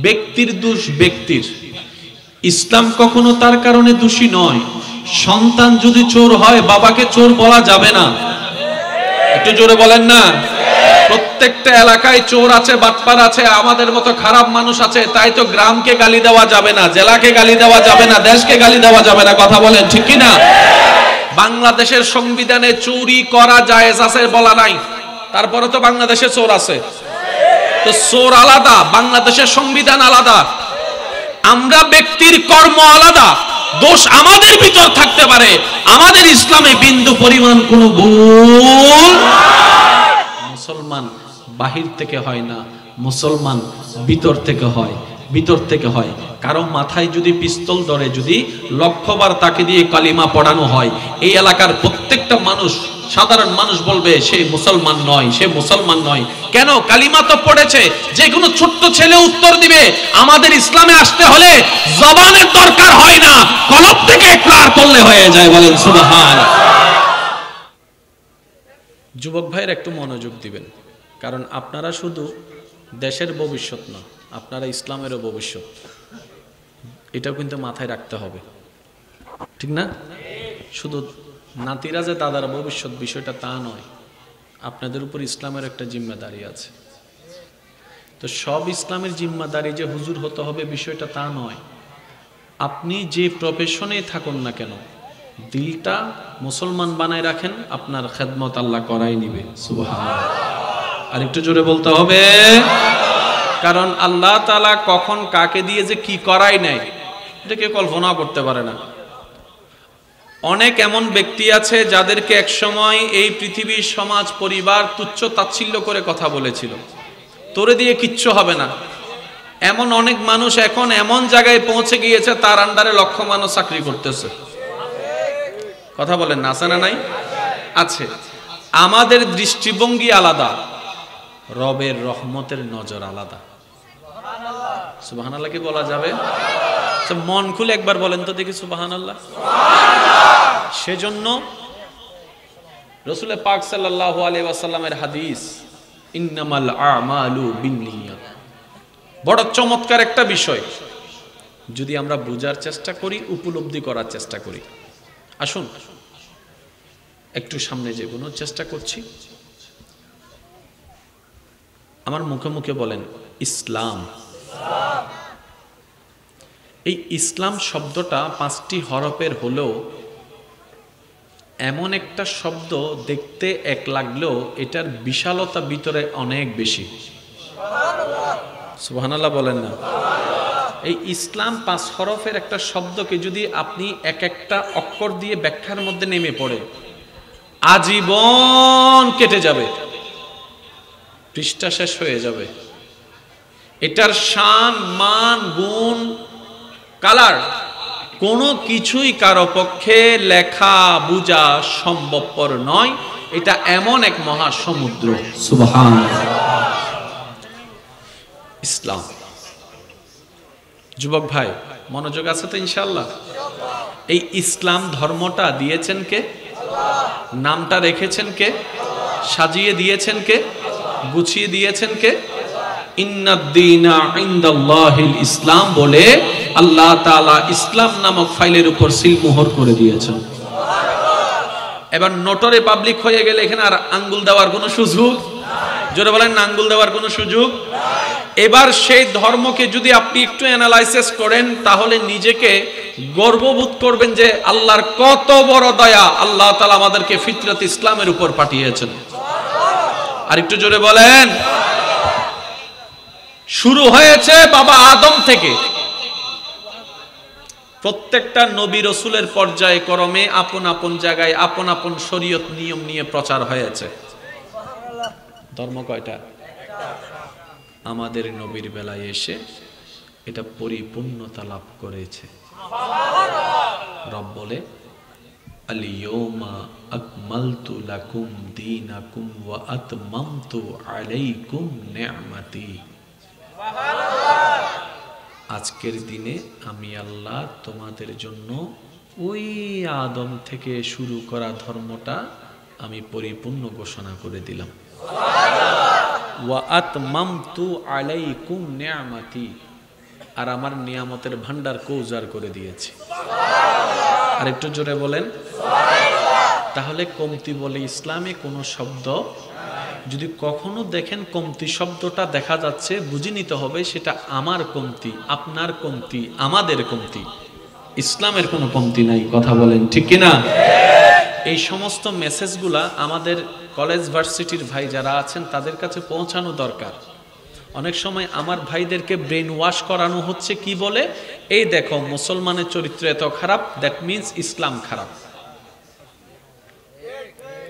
ব্যক্তির দোষ ব্যক্তির, ইসলাম কখনো তার কারণে দোষী নয়। সন্তান যদি চোর হয় বাবাকে চোর বলা যাবে না, একটু জোরে বলেন না। প্রত্যেকটা এলাকায় চোর আছে, বাটপার আছে, আমাদের মতো খারাপ মানুষ আছে, তাই তো গ্রামকে গালি দেওয়া যাবে না, জেলাকে গালি দেওয়া যাবে না, দেশকে গালি দেওয়া যাবে না। কথা বলেন ঠিক কি না? বাংলাদেশের সংবিধানে চুরি করা জায়েজ আছে বলা নাই, তারপরে তো বাংলাদেশে চোর আছে। তো চোর আলাদা, বাংলাদেশের সংবিধান আলাদা, আমরা ব্যক্তির কর্ম আলাদা। দোষ আমাদের ভিতর থাকতে পারে, আমাদের ইসলামে বিন্দু পরিমাণ কোনো ভুল। মুসলমান বাহির থেকে হয় না, মুসলমান ভিতর থেকে হয়, ভিতর থেকে হয়। কারো মাথায় যদি পিস্তল ধরে, যদি লক্ষবার তাকে দিয়ে কালিমা পড়ানো হয়, এই এলাকার প্রত্যেকটা মানুষ, সাধারণ মানুষ বলবে সে মুসলমান নয়, সে মুসলমান নয়। কেন? কালিমা তো পড়েছে। যে কোনো ছোট্ট ছেলে উত্তর দিবে। আমাদের ইসলামে আসতে হলে জবানের দরকার হয় না, কলব থেকে ইকরার করলে হয়ে যায়। বলেন সুবহানাল্লাহ। যুবক ভাইয়ের একটু মনোযোগ দিবেন, কারণ আপনারা শুধু দেশের ভবিষ্যৎ না, আপনারা ইসলামেরও ভবিষ্যৎ। এটাও কিন্তু মাথায় রাখতে হবে, ঠিক না? শুধু নাতিরা যে দাদার ভবিষ্যৎ বিষয়টা তা নয়, আপনাদের উপর ইসলামের একটা জিম্মাদারি আছে। তো সব ইসলামের জিম্মাদারি যে হুজুর হতে হবে বিষয়টা তা নয়। আপনি যে প্রফেশনে থাকুন না কেন, দিলটা মুসলমান বানায় রাখেন, আপনার খেদমত আল্লাহ করাই নিবে। সুবহানাল্লাহ। আর একটু জোরে বলতে হবে, কারণ আল্লাহ তাআলা কখন কাকে দিয়ে যে কি করাই নেয় এটা কেউ কল্পনা করতে পারে না। অনেক এমন ব্যক্তি আছে যাদেরকে একসময় এই পৃথিবীর সমাজ পরিবার তুচ্ছ তাচ্ছিল্য করে কথা বলেছিল, তোরে দিয়ে কিচ্ছু হবে না। এমন অনেক মানুষ এখন এমন জায়গায় পৌঁছে গিয়েছে, তার আন্ডারে লক্ষ মানুষ চাকরি করতেছে। কথা বলেন না, আছে না নাই? আছে। আমাদের দৃষ্টিভঙ্গি আলাদা, রবের রহমতের নজর আলাদা। সুবহানাল্লাহ কি বলা যাবে? মন খুলে একবার বলেন তো দেখি সুবহানাল্লাহ। সেজন্য রাসূল পাক সাল্লাল্লাহু আলাইহি ওয়াসাল্লামের হাদিস, ইন্নামাল আমালু বিন্নিয়াত, বড় চমৎকার একটা বিষয়। যদি আমরা বোঝার চেষ্টা করি, উপলব্ধি করার চেষ্টা করি। আসুন একটু সামনে যেগুলোর চেষ্টা করছি, আমার মুখে মুখে বলেন ইসলাম। এই ইসলাম শব্দটা 5টি হরফের হলেও এমন একটা শব্দ, দেখতে এক লাগলেও এটার বিশালতা ভিতরে অনেক বেশি। সুবহানাল্লাহ বলেন না। এই ইসলাম 5 হরফের একটা শব্দকে যদি আপনি এক একটা অক্ষর দিয়ে ব্যাখ্যার মধ্যে নেমে পড়ে, আজীবন কেটে যাবে, পৃষ্ঠা শেষ হয়ে যাবে। এটার শান, মান, গুণ, কালার কোনো কিছুই কারো পক্ষে লেখা বোঝা সম্ভবপর নয়। এটা এমন এক মহাসমুদ্র। সুবহানাল্লাহ। ইসলাম। যুবক ভাই মনোযোগ আছে তো ইনশাআল্লাহ? এই ইসলাম ধর্মটা দিয়েছেন কে? নামটা রেখেছেন কে? সাজিয়ে দিয়েছেন কে? গুছিয়ে দিয়েছেন কে? ইন্নাদ-দীনা ইনদাল্লাহিল ইসলাম বলে আল্লাহ তাআলা ইসলাম নামক ফাইলের উপর সিলমোহর করে দিয়েছেন। এবার নোটরে পাবলিক হয়ে গেলে এখানে আর আঙ্গুল দেওয়ার কোনো সুযোগ, জোরে বলেন না, আঙ্গুল দেওয়ার কোনো সুযোগ। এবার সেই ধর্মকে যদি আপনি একটু অ্যানালাইসিস করেন, তাহলে নিজেকে গর্ববোধ করবেন যে আল্লাহর কত বড় দয়া, আল্লাহ তাআলা আমাদেরকে ফিতরত ইসলামের উপর পাঠিয়েছেন। আর একটু জোরে বলেন। শুরু হয়েছে বাবা আদম থেকে। প্রত্যেকটা নবী রসুলের পর্যায়ে ক্রমে আপন আপন জায়গায় আপন আপন শরীয়ত নিয়ম নিয়ে প্রচার হয়েছে। ধর্ম কয়টা? আমাদের নবীর বেলায় এসে এটা পরিপূর্ণতা লাভ করেছে। রব বলে, আল-ইয়াওমা আকমালতু লাকুম দীনাকুম ওয়া আতমামতু আলাইকুম নি'মাতি। আজকের দিনে আমি আল্লাহ তোমাদের জন্য ওই আদম থেকে শুরু করা ধর্মটা আমি পরিপূর্ণ ঘোষণা করে দিলাম। ওয়া আতমামতু আলাইকুম নি'মাতি, আর আমার নিয়ামতের ভান্ডার কৌজার করে দিয়েছি। আর একটু জোরে বলেন। তাহলে কমতি বলে ইসলামে কোনো শব্দ যদি কখনো দেখেন কমতি শব্দটা দেখা যাচ্ছে, বুঝে নিতে হবে সেটা আমার কমতি, আপনার কমতি, আমাদের কমতি, ইসলামের কোনো কমতি নাই। কথা বলেন ঠিক কিনা? এই সমস্ত মেসেজগুলা আমাদের কলেজ ভার্সিটির ভাই যারা আছেন তাদের কাছে পৌঁছানো দরকার। অনেক সময় আমার ভাইদেরকে ব্রেন ওয়াশ করানো হচ্ছে, কি বলে, এই দেখো মুসলমানের চরিত্র এত খারাপ, দ্যাট মিন্স ইসলাম খারাপ।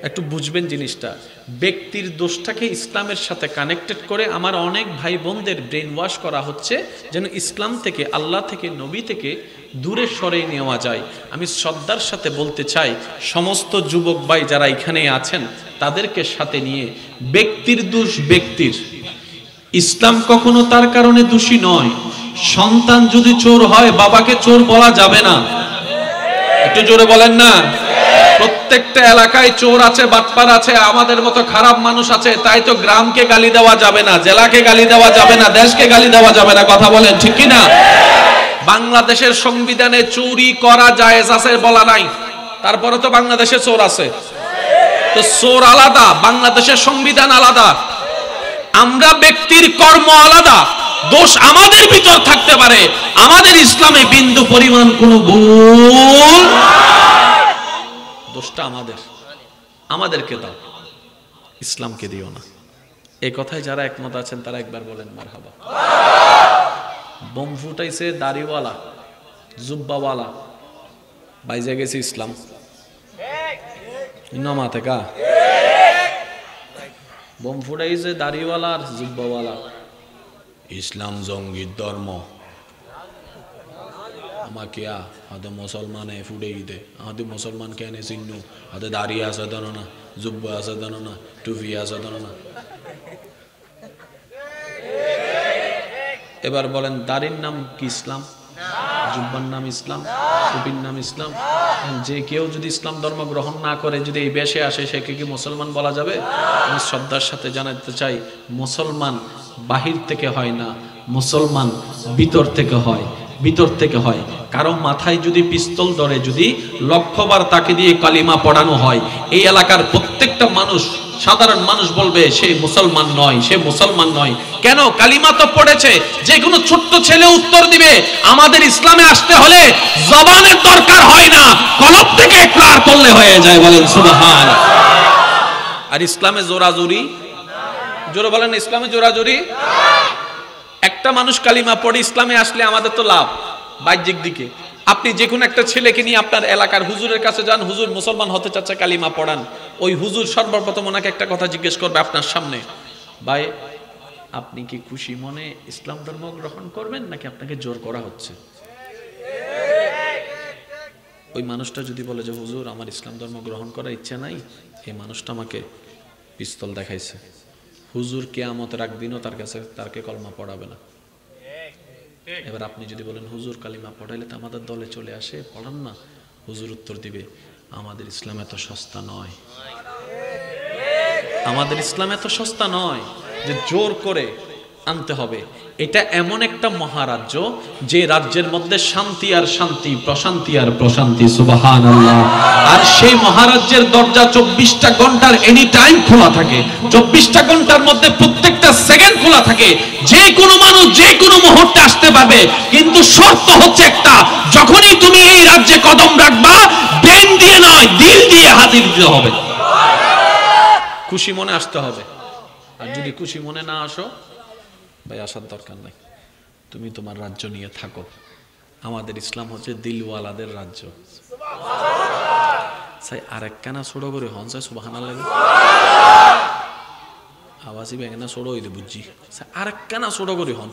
একটু বুঝবেন জিনিসটা, ব্যক্তির দোষটাকে ইসলামের সাথে কানেক্টেড করে আমার অনেক ভাই বোনদের ব্রেন ওয়াশ করা হচ্ছে যেন ইসলাম থেকে, আল্লাহ থেকে, নবী থেকে দূরে সরে নেওয়া যায়। আমি শ্রদ্ধার সাথে বলতে চাই সমস্ত যুবক ভাই যারা এখানে আছেন তাদেরকে সাথে নিয়ে, ব্যক্তির দোষ ব্যক্তির, ইসলাম কখনো তার কারণে দোষী নয়। সন্তান যদি চোর হয় বাবাকে চোর বলা যাবে না। একটু জোরে বলেন না। প্রত্যেকটা এলাকায় চোর আছে, বাটপার আছে, আমাদের মতো খারাপ মানুষ আছে, তাই তো গ্রামকে গালি দেওয়া যাবে না, জেলাকে গালি দেওয়া যাবে না, দেশকে গালি দেওয়া যাবে না। কথা বলেন ঠিক কি না? বাংলাদেশের সংবিধানে চুরি করা জায়েজ আছে বলা নাই, তারপরে তো বাংলাদেশে চোর আছে। তো চোর আলাদা, বাংলাদেশের সংবিধান আলাদা, আমরা ব্যক্তির কর্ম আলাদা। দোষ আমাদের ভিতর থাকতে পারে, আমাদের ইসলামে বিন্দু পরিমাণ কোনো ভুল, দোষটা আমাদের, আমাদেরকে দাও, ইসলামকে দিও না। এই কথায় যারা একমত আছেন তারা একবার বলেন মারহাবা। বোম ফুটাইছে দাড়িওয়ালা, জুব্বাওয়ালা, বাইজে গেছে ইসলাম নমাতে কা। বোম ফুটাইছে দাড়িওয়ালা আর জুব্বাওয়ালা, ইসলাম জঙ্গির ধর্ম। আমাকে আদে মুসলমানে ফুটে দে, আদে মুসলমান কেন চিহ্ন, আদে দাড়ি আছে জানো না, জুব্বা আছে জানো না, টুপি আছে জানো না। এবার বলেন দাড়ির নাম কি ইসলাম? জুব্বার নাম ইসলাম? টুপির নাম ইসলাম? যে কেউ যদি ইসলাম ধর্ম গ্রহণ না করে যদি এই বেশে আসে সে কি মুসলমান বলা যাবে? আমি শ্রদ্ধার সাথে জানাতে চাই, মুসলমান বাহির থেকে হয় না, মুসলমান ভিতর থেকে হয়, ভিতর থেকে হয়। কারো মাথায় যদি পিস্তল ধরে যদি লক্ষবার তাকে দিয়ে কালিমা পড়ানো হয়, এই এলাকার প্রত্যেকটা মানুষ, সাধারণ মানুষ বলবে সে মুসলমান নয়, সে মুসলমান নয়। কেন? কালিমা তো পড়েছে। যে কোনো ছোট্ট ছেলে উত্তর দিবে। আমাদের ইসলামে আসতে হলে জবানের দরকার হয় না, কলব থেকে ইকরার করলে হয়ে যায়। বলেন সুবহান। আর ইসলামে জোরাজুরি, জোরে বলেন, ইসলামে জোরাজুরি। একটা মানুষ কালিমা পড়ে ইসলামে আসলে আমাদের তো লাভ বাহ্যিক দিকে। আপনি যে কোনো একটা ছেলেকে নিয়ে আপনার এলাকার হুজুরের কাছে যান, হুজুর মুসলমান হতে চাচ্ছে, কালিমা পড়ান। ওই হুজুর সর্বপ্রথম ওনাকে একটা কথা জিজ্ঞেস করবে আপনার সামনে, ভাই আপনি কি খুশি মনে ইসলাম ধর্ম গ্রহণ করবেন নাকি আপনাকে জোর করা হচ্ছে? ওই মানুষটা যদি বলে যে হুজুর আমার ইসলাম ধর্ম গ্রহণ করার ইচ্ছা নাই, এই মানুষটা আমাকে পিস্তল দেখাইছে, হুজুর কিয়ামতের একদিনও তারকে কলমা পড়াবে না। এবার আপনি যদি বলেন হুজুর কালিমা পড়াইলে তো আমাদের দলে চলে আসে, পড়ান না, হুজুর উত্তর দিবে আমাদের ইসলাম এত সস্তা নয়, আমাদের ইসলাম এত সস্তা নয় যে জোর করে আনতে হবে। এটা এমন একটা মহারাজ্য যে রাজ্যের মধ্যে শান্তি আর শান্তি, প্রশান্তি আর প্রশান্তি। সুবহানাল্লাহ। আর সেই মহারাজ্যের দরজা 24টা ঘন্টার এনি টাইম খোলা থাকে, 24টা ঘন্টার মধ্যে প্রত্যেকটা সেকেন্ড খোলা থাকে। যে কোনো মানুষ যে কোনো মুহূর্তে আসতে পারবে, কিন্তু শর্ত হচ্ছে একটা, যখনই তুমি এই রাজ্যে কদম রাখবা ব্রেন দিয়ে নয় দিল দিয়ে হাজির দিতে হবে, খুশি মনে আসতে হবে। আর যদি খুশি মনে না আসো ভাই, আসার দরকার নাই, তুমি তোমার রাজ্য নিয়ে থাকো। আমাদের ইসলাম হচ্ছে দিলওয়ালাদের রাজ্য। সাই আরেকখানা ছোট করে হন সাই সুবহানাল্লাহ আওয়াজই বেগনা ছোট হইতে বুঝছি, আরেকখানা ছোট করে হন।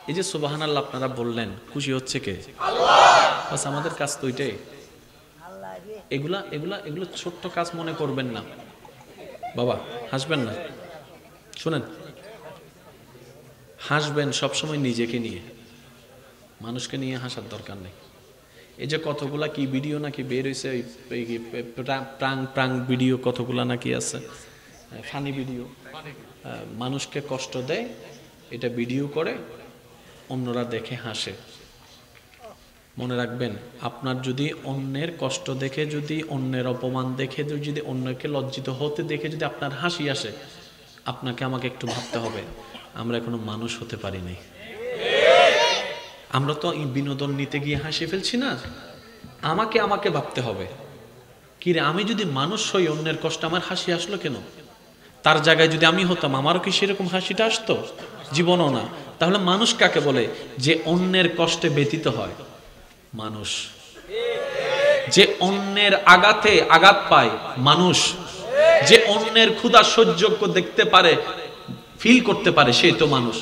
এই যে সুবহানাল্লাহ আপনারা বললেন, খুশি হচ্ছে কে? বাস আমাদের কাজ তো ওইটাই। এগুলা এগুলা এগুলো ছোট্ট কাজ মনে করবেন না বাবা, হাসবেন না। শুনেন, হাসবেন সবসময় নিজেকে নিয়ে, মানুষকে নিয়ে হাসার দরকার নেই। এই যে কতগুলা কি ভিডিও নাকি বের হয়েছে, প্রাং ভিডিও কতগুলা নাকি আছে, ফানি ভিডিও, মানুষকে কষ্ট দেয় এটা ভিডিও করে অন্যরা দেখে হাসে। মনে রাখবেন, আপনার যদি অন্যের কষ্ট দেখে, যদি অন্যের অপমান দেখে, যদি অন্যকে লজ্জিত হতে দেখে যদি আপনার হাসি আসে, আপনাকে আমাকে একটু ভাবতে হবে আমরা এখনো মানুষ হতে পারিনি। আমরা তো বিনোদন নিতে গিয়ে হাসি ফেলছি না। আমাকে ভাবতে হবে, কি রে, আমি যদি মানুষ হই, অন্যের কষ্ট আমার হাসি আসলো কেন? তার জায়গায় যদি আমি হতাম, আমারও কি সেরকম হাসিটা আসতো? জীবনও না। তাহলে মানুষ কাকে বলে? যে অন্যের কষ্টে ব্যথিত হয়। মানুষ যে অন্যের আঘাতে আঘাত পায়, মানুষ যে অন্যের ক্ষুধা সহ্য দেখতে পারে, ফিল করতে পারে, সেই তো মানুষ।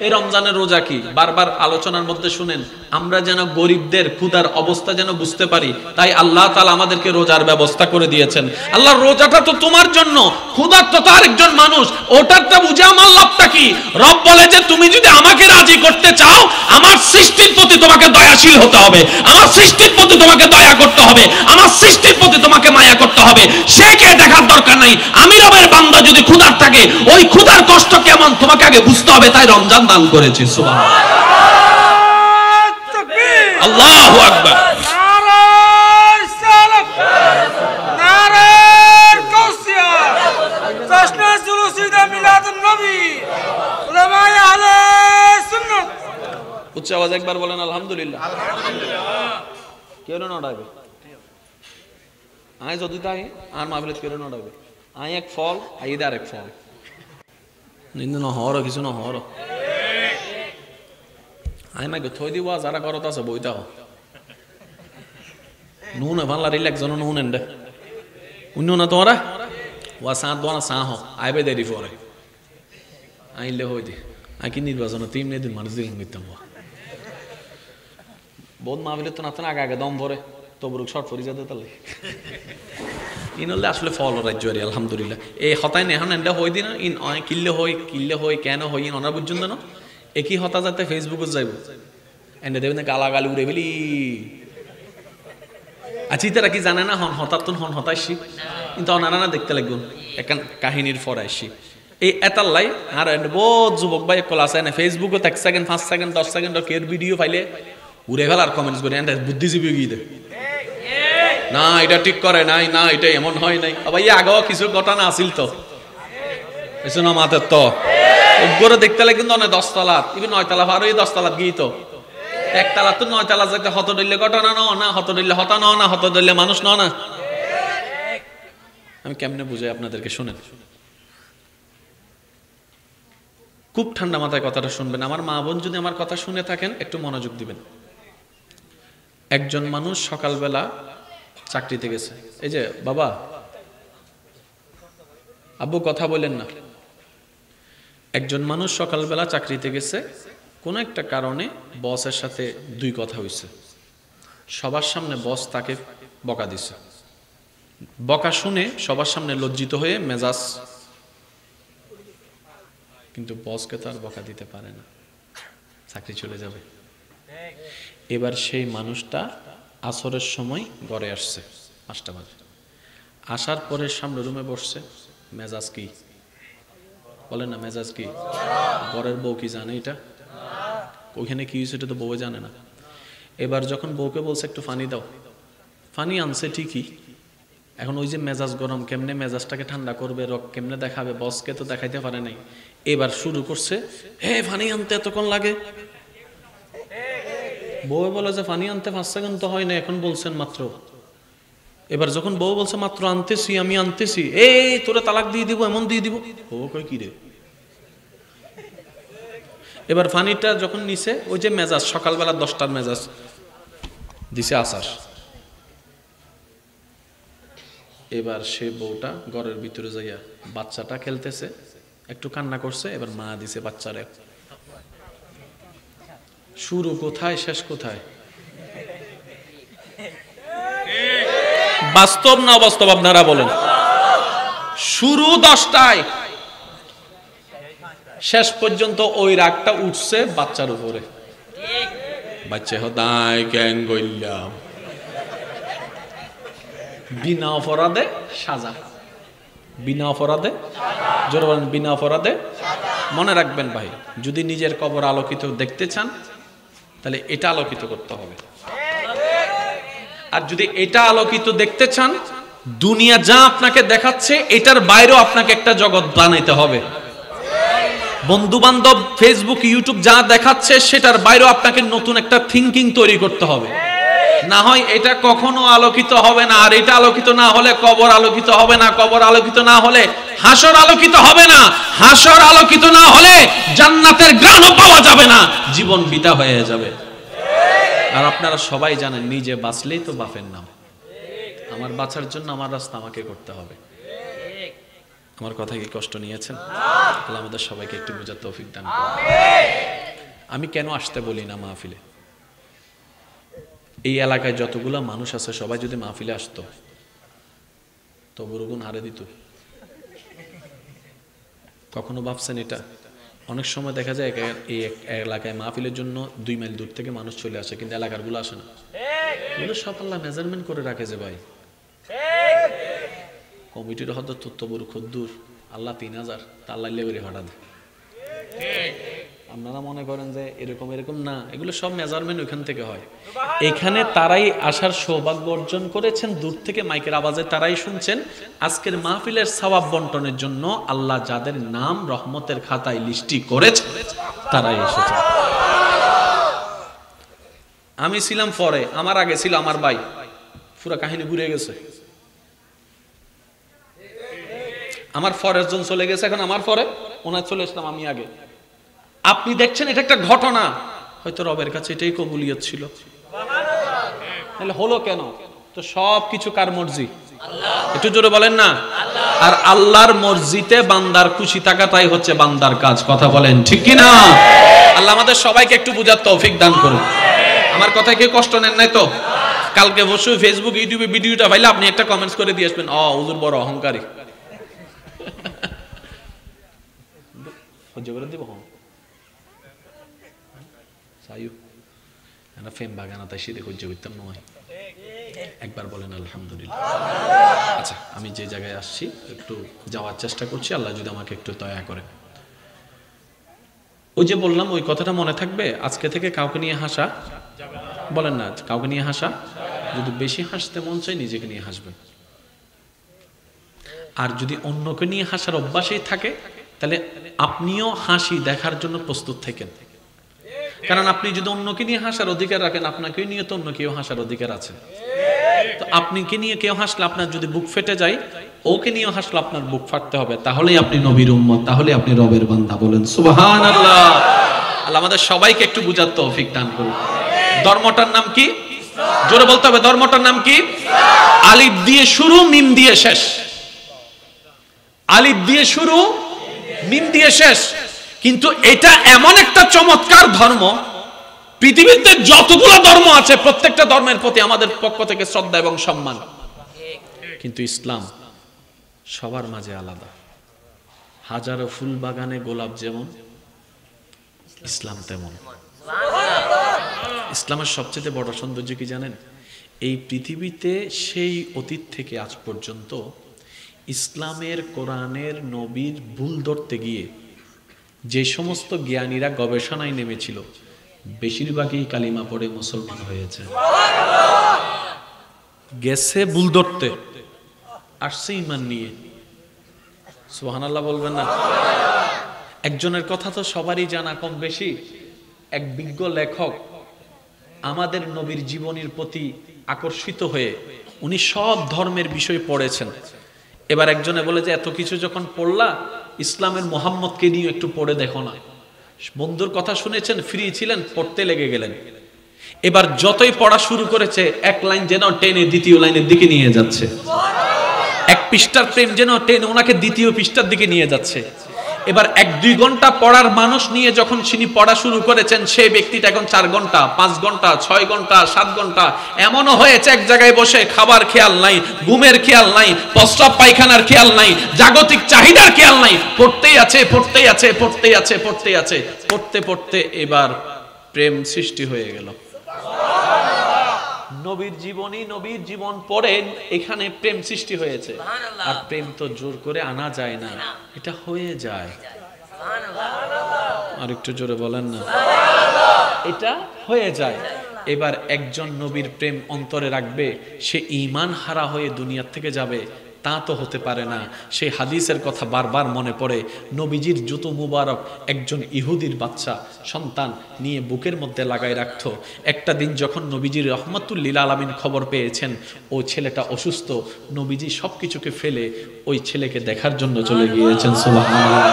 এই রমজানের রোজা কি বারবার আলোচনার মধ্যে শুনেন, আমরা যেন গরিবদের ক্ষুধার অবস্থা যেন বুঝতে পারি, তাই আল্লাহ তাআলা আমাদেরকে রোজার ব্যবস্থা করে দিয়েছেন। আল্লাহ, রোজাটা তো তোমার জন্য, ক্ষুধার্ত তো আরেকজন মানুষ, ওটারটা বুঝে আমার লাভটা কি? রব বলে যে তুমি যদি আমাকে রাজি করতে চাও, আমার সৃষ্টির প্রতি তোমাকে দয়াশীল হতে হবে, আমার সৃষ্টির প্রতি তোমাকে দয়া করতে হবে, আমার সৃষ্টির প্রতি তোমাকে মায়া করতে হবে। সে কে দেখার দরকার নাই। আমি রবের বান্দা যদি ক্ষুধার থাকে, ওই ক্ষুধার কষ্ট কেমন তোমাকে আগে বুঝতে হবে। তাই রমজান দান করেছি। সুবহানাল্লাহ, আল্লাহু আকবার। উচ্চ আওয়াজ একবার বলেন আলহামদুলিল্লাহ। কেউ না ডাকবে, আয় যদি তাই আর মাহফিলে কেউ না ডাকবে। আয় এক ফল, আইদে আরেক ফল, নিন্দু না হওয়ারও কিছু না হওয়ারও। আয় মাইকে থই দিব, যারা করত আছে বইতা হ নুন ভাল্লা রিল একজন নুন এন্ডে অন্য না তোমরা ওয়া সাত দোয়া সাহ আইবে দেরি পরে আইলে হই দি আই কি নির্বাচন তিন দিন মানুষ দিন মিতাম বহুত মাহফিলে তো না আগে আগে দম ভরে তবরুক শর্ট ফরি যেতে তাহলে ইনলে আসলে ফল রাজ্যরি আলহামদুলিল্লাহ। এই হতাই নেহান এন্ডা হই দি না ইন কিল্লে হই কেন হই ইন অনার বুঝুন না একই হতা যাতে ফেসবুকে যাইব এন্ডে দেবেন গালাগালি উড়ে ফেলি। আচ্ছা তারা কি জানে না হন হতাতুন হন হতাইছি কিন্তু অনারা না দেখতে লাগবেন এখন কাহিনীর ফরাইছি এই এতাল্লাই আর বহুত যুবক ভাই কল আছে না ফেসবুকে 1 সেকেন্ড 5 সেকেন্ড 10 সেকেন্ড কের ভিডিও ফাইলে উড়ে ফেল আর কমেন্টস করে এন্ড বুদ্ধিজীবী গিয়ে দে না এটা ঠিক করে নাই, না এটা এমন হয় নাই। ভাই আগেও কিছু ঘটনা আসিল তো এসো না মাথার তো উপরে দেখতে লাগে কিন্তু অনেক 10 তলা ইভেন 9 তলা আর ওই 10 তলা গিয়ে তো একতলা তো 9 তলা যেতে হত দিলে ঘটনা না হত দিলে হতা না হত দিলে মানুষ না। আমি কেমনে বুঝাই আপনাদেরকে শুনেন, খুব ঠান্ডা মাথায় কথাটা শুনবেন। আমার মা বোন যদি আমার কথা শুনে থাকেন একটু মনোযোগ দিবেন। একজন মানুষ সকালবেলা চাকরিতে গেছে, এই যে বাবা আব্বু কথা বলেন না। একজন মানুষ সকালবেলা চাকরিতে গেছে, কোনো একটা কারণে বসের সাথে দুই কথা হইছে, সবার সামনে বস তাকে বকা দিছে। বকা শুনে সবার সামনে লজ্জিত হয়ে মেজাজ, কিন্তু বসকে তো আর বকা দিতে পারে না, চাকরি চলে যাবে। এবার সেই মানুষটা আসরের সময় ঘরে আসছে 5টা বাজে, আসার পরে সামনে রুমে বসছে, মেজাজ কি বলেন না, মেজাজ কি? ঘরের বউ কি জানে এটা? ওইখানে কি হয়েছে এটা তো বউ জানে না। এবার যখন বউকে বলছে একটু পানি দাও, পানি আনছে ঠিকই, এখন ওই যে মেজাজ গরম, কেমনে মেজাজটাকে ঠান্ডা করবে, রক কেমনে দেখাবে, বসকে তো দেখাইতে পারে নাই। এবার শুরু করছে, হে পানি আনতে এতক্ষণ লাগে। বউ বলে যে পানি আনতে 5 সেকেন্ড তো হয় না, এখন বলছেন মাত্র। এবার যখন বউ বলছে মাত্র আনতেছি, আমি আনতেছি, এই তোরে তালাক দিয়ে দিব, এমন দিয়ে দিব। বউ কই কি রে? এবার পানিটা যখন নিছে, ওই যে মেজাজ সকালবেলা 10টার মেজাজ দিছে আসার। এবার সে বউটা ঘরের ভিতরে যাইয়া বাচ্চাটা খেলতেছে, একটু কান্না করছে, এবার মা দিছে বাচ্চারে। শুরু কোথায় শেষ কোথায়? বাস্তব না অবাস্তব আপনারা বলেন? শুরু 10টায়, শেষ পর্যন্ত ওই রাগটা উঠছে বাচ্চার উপরে। বাচ্চা হদায় ক্যাং গইলাম, বিনা অপরাধে সাজা, বিনা অপরাধে, জোরে বলেন বিনা অপরাধে। মনে রাখবেন ভাই, যদি নিজের কবর আলোকিত দেখতে চান তাহলে এটা আলোকিত করতে হবে। আর যদি এটা আলোকিত দেখতে চান, দুনিয়া যা আপনাকে দেখাচ্ছে এটার বাইরেও আপনাকে একটা জগৎ বানাইতে হবে। বন্ধু বান্ধব, ফেসবুক, ইউটিউব যা দেখাচ্ছে সেটার বাইরেও আপনাকে নতুন একটা থিঙ্কিং তৈরি করতে হবে। না হয় এটা কখনো আলোকিত হবে না। আর এটা আলোকিত না হলে কবর আলোকিত হবে না। কবর আলোকিত না হলে হাসর আলোকিত হবে না। হাসর আলোকিত না হলে জান্নাতের ঘ্রাণও পাওয়া যাবে না, জীবন বৃথা হয়ে যাবে। আর আপনারা সবাই জানেন, নিজে বাঁচলেই তো বাপের নাম। আমার বাঁচার জন্য আমার রাস্তা আমাকে করতে হবে। আমার কথা কি কষ্ট নিয়েছেন? আল্লাহ আমাদের সবাইকে একটু বোঝার তৌফিক দান করুন। আমি কেন আসতে বলি না মাহফিলে? এই এলাকায় যতগুলো মানুষ আছে সবাই যদি মাহফিলে আসতো তো বরগুন হারে দিত। কখনো ভাবছেন এটা? অনেক সময় দেখা যায় এই এলাকায় মাহফিলের জন্য 2 মাইল দূর থেকে মানুষ চলে আসে, কিন্তু এলাকার গুলো আসে না। এগুলো সব আল্লাহ মেজারমেন্ট করে রাখে যে ভাই কমিটির হয়তো তত্ত্ববর খুদ্দুর আল্লাহ 3000 তা আল্লাহ লেবেরি হঠাৎ। আপনারা মনে করেন যে এরকম না, এগুলো সব মেজারমেন্ট ওইখান থেকে হয়। এখানে তারাই আসার সৌভাগ্য অর্জন করেছেন, দূর থেকে মাইকের আওয়াজে তারাই শুনছেন। আজকের মাহফিলের সওয়াব বন্টনের জন্য আল্লাহ যাদের নাম রহমতের খাতায় লিস্টি করেছে তারাই এসেছে। আমি ছিলাম পরে, আমার আগে ছিল আমার ভাই, পুরো কাহিনী ঘুরে গেছে। আমার পরের জন চলে গেছে, এখন আমার পরে ওনার চলে আসলাম আমি আগে। আপনি দেখছেন এটা একটা ঘটনা, হয়তো রবের কাছে এটাই কবুলিয়ত ছিল। তাহলে হলো কেন? তো সব কিছু কার মর্জি? একটু জোরে বলেন না। আর আল্লাহর মর্জিতে বান্দার খুশি থাকাটাই হচ্ছে বান্দার কাজ। কথা বলেন ঠিক কি না? আল্লাহ আমাদের সবাইকে একটু বুঝার তৌফিক দান করুন। আমার কথায় কেউ কষ্ট নেন নাই তো? কালকে অবশ্যই ফেসবুক, ইউটিউবে ভিডিওটা পাইলে আপনি একটা কমেন্টস করে দিয়ে আসবেন, হুজুর বড় অহংকারী। সহ্য করে দিব ফেম বাগানা, তাই সেটা সহ্য করতাম নয়। একবার বলেন আলহামদুলিল্লাহ। আচ্ছা, আমি যে জায়গায় আসছি একটু যাওয়ার চেষ্টা করছি, আল্লাহ যদি আমাকে একটু দয়া করে। ওই যে বললাম, ওই কথাটা মনে থাকবে। আজকে থেকে কাউকে নিয়ে হাসা, বলেন না, কাউকে নিয়ে হাসা। যদি বেশি হাসতে মন চাই নিজেকে নিয়ে হাসবেন। আর যদি অন্যকে নিয়ে হাসার অভ্যাসই থাকে তাহলে আপনিও হাসি দেখার জন্য প্রস্তুত থাকেন। কারণ আপনি যদি অন্যকে নিয়ে হাসার অধিকার রাখেন, আপনাকে নিয়ে তো অন্য কেউ হাসার অধিকার আছে। তো আপনিকে নিয়ে কেউ হাসলে আপনার যদি বুক ফেটে যায়, ওকে নিয়ে হাসলে আপনার বুক ফাটতে হবে। তাহলেই আপনি নবীর উম্মত, তাহলে আপনি রবের বান্দা। বলেন সুবহানাল্লাহ। আল্লাহ আমাদের সবাইকে একটু বুঝার তৌফিক দান করুন। ধর্মটার নাম কি? জোরে বলতে হবে, ধর্মটার নাম কি? আলিফ দিয়ে শুরু, মিম দিয়ে শেষ। আলিফ দিয়ে শুরু, মিম দিয়ে শেষ। কিন্তু এটা এমন একটা চমৎকার ধর্ম, পৃথিবীতে যতগুলো ধর্ম আছে প্রত্যেকটা ধর্মের প্রতি আমাদের পক্ষ থেকে শ্রদ্ধা এবং সম্মান। কিন্তু ইসলাম সবার মাঝে আলাদা। হাজারো ফুল বাগানে গোলাপ যেমন, ইসলাম তেমন। ইসলামের সবচেয়ে বড় সৌন্দর্য কি জানেন? এই পৃথিবীতে সেই অতীত থেকে আজ পর্যন্ত ইসলামের, কোরআনের, নবীর ভুল ধরতে গিয়ে যে সমস্ত জ্ঞানীরা গবেষণায় নেমেছিল বেশিরভাগই কালিমা পড়ে মুসলমান হয়েছে। গেছে ভুল ধরতে, আসছে ঈমান নিয়ে। সুবহানাল্লাহ বলবেন না? একজনের কথা তো সবারই জানা কম বেশি। এক বিজ্ঞ লেখক আমাদের নবীর জীবনীর প্রতি আকর্ষিত হয়ে উনি সব ধর্মের বিষয় পড়েছেন। এবার একজনে বলে যে এত কিছু যখন পড়লা, ইসলামের মোহাম্মদকে নিয়ে একটু পড়ে দেখো না। বন্ধুর কথা শুনেছেন, ফ্রি ছিলেন, পড়তে লেগে গেলেন। এবার যতই পড়া শুরু করেছে, এক লাইন যেন টেনে দ্বিতীয় লাইনের দিকে নিয়ে যাচ্ছে। এক পৃষ্ঠার প্রেম যেন টেনে ওনাকে দ্বিতীয় পৃষ্ঠার দিকে নিয়ে যাচ্ছে। এবার 1-2 ঘন্টা পড়ার মানুষ নিয়ে যখন তিনি পড়া শুরু করেছেন, সেই ব্যক্তিটা এখন 4 ঘন্টা, 5 ঘন্টা, 6 ঘন্টা, 7 ঘন্টা। এমনও হয়েছে এক জায়গায় বসে খাবার খেয়াল নাই, ঘুমের খেয়াল নাই, প্রস্রাব পায়খানার খেয়াল নাই, জাগতিক চাহিদার খেয়াল নাই। পড়তেই আছে, পড়তেই আছে, পড়তেই আছে, পড়তেই আছে। পড়তে পড়তে এবার প্রেম সৃষ্টি হয়ে গেল। নবীর জীবনী, নবীর জীবন পড়েন, এখানে প্রেম সৃষ্টি হয়েছে। আর প্রেম তো জোর করে আনা যায় না, এটা হয়ে যায়। আর একটু জোরে বলেন না। এটা হয়ে যায়। এবার একজন নবীর প্রেম অন্তরে রাখবে, সে ঈমান হারা হয়ে দুনিয়ার থেকে যাবে, তা তো হতে পারে না। সেই হাদিসের কথা বারবার মনে পড়ে, নবীজির জুতো মুবারক একজন ইহুদির বাচ্চা সন্তান নিয়ে বুকের মধ্যে লাগাই রাখত। একটা দিন যখন নবীজির রহমাতুল লিল আলামিন খবর পেয়েছেন ও ছেলেটা অসুস্থ, নবীজি সব কিছুকে ফেলে ওই ছেলেকে দেখার জন্য চলে গিয়েছেন। সুবহানাল্লাহ।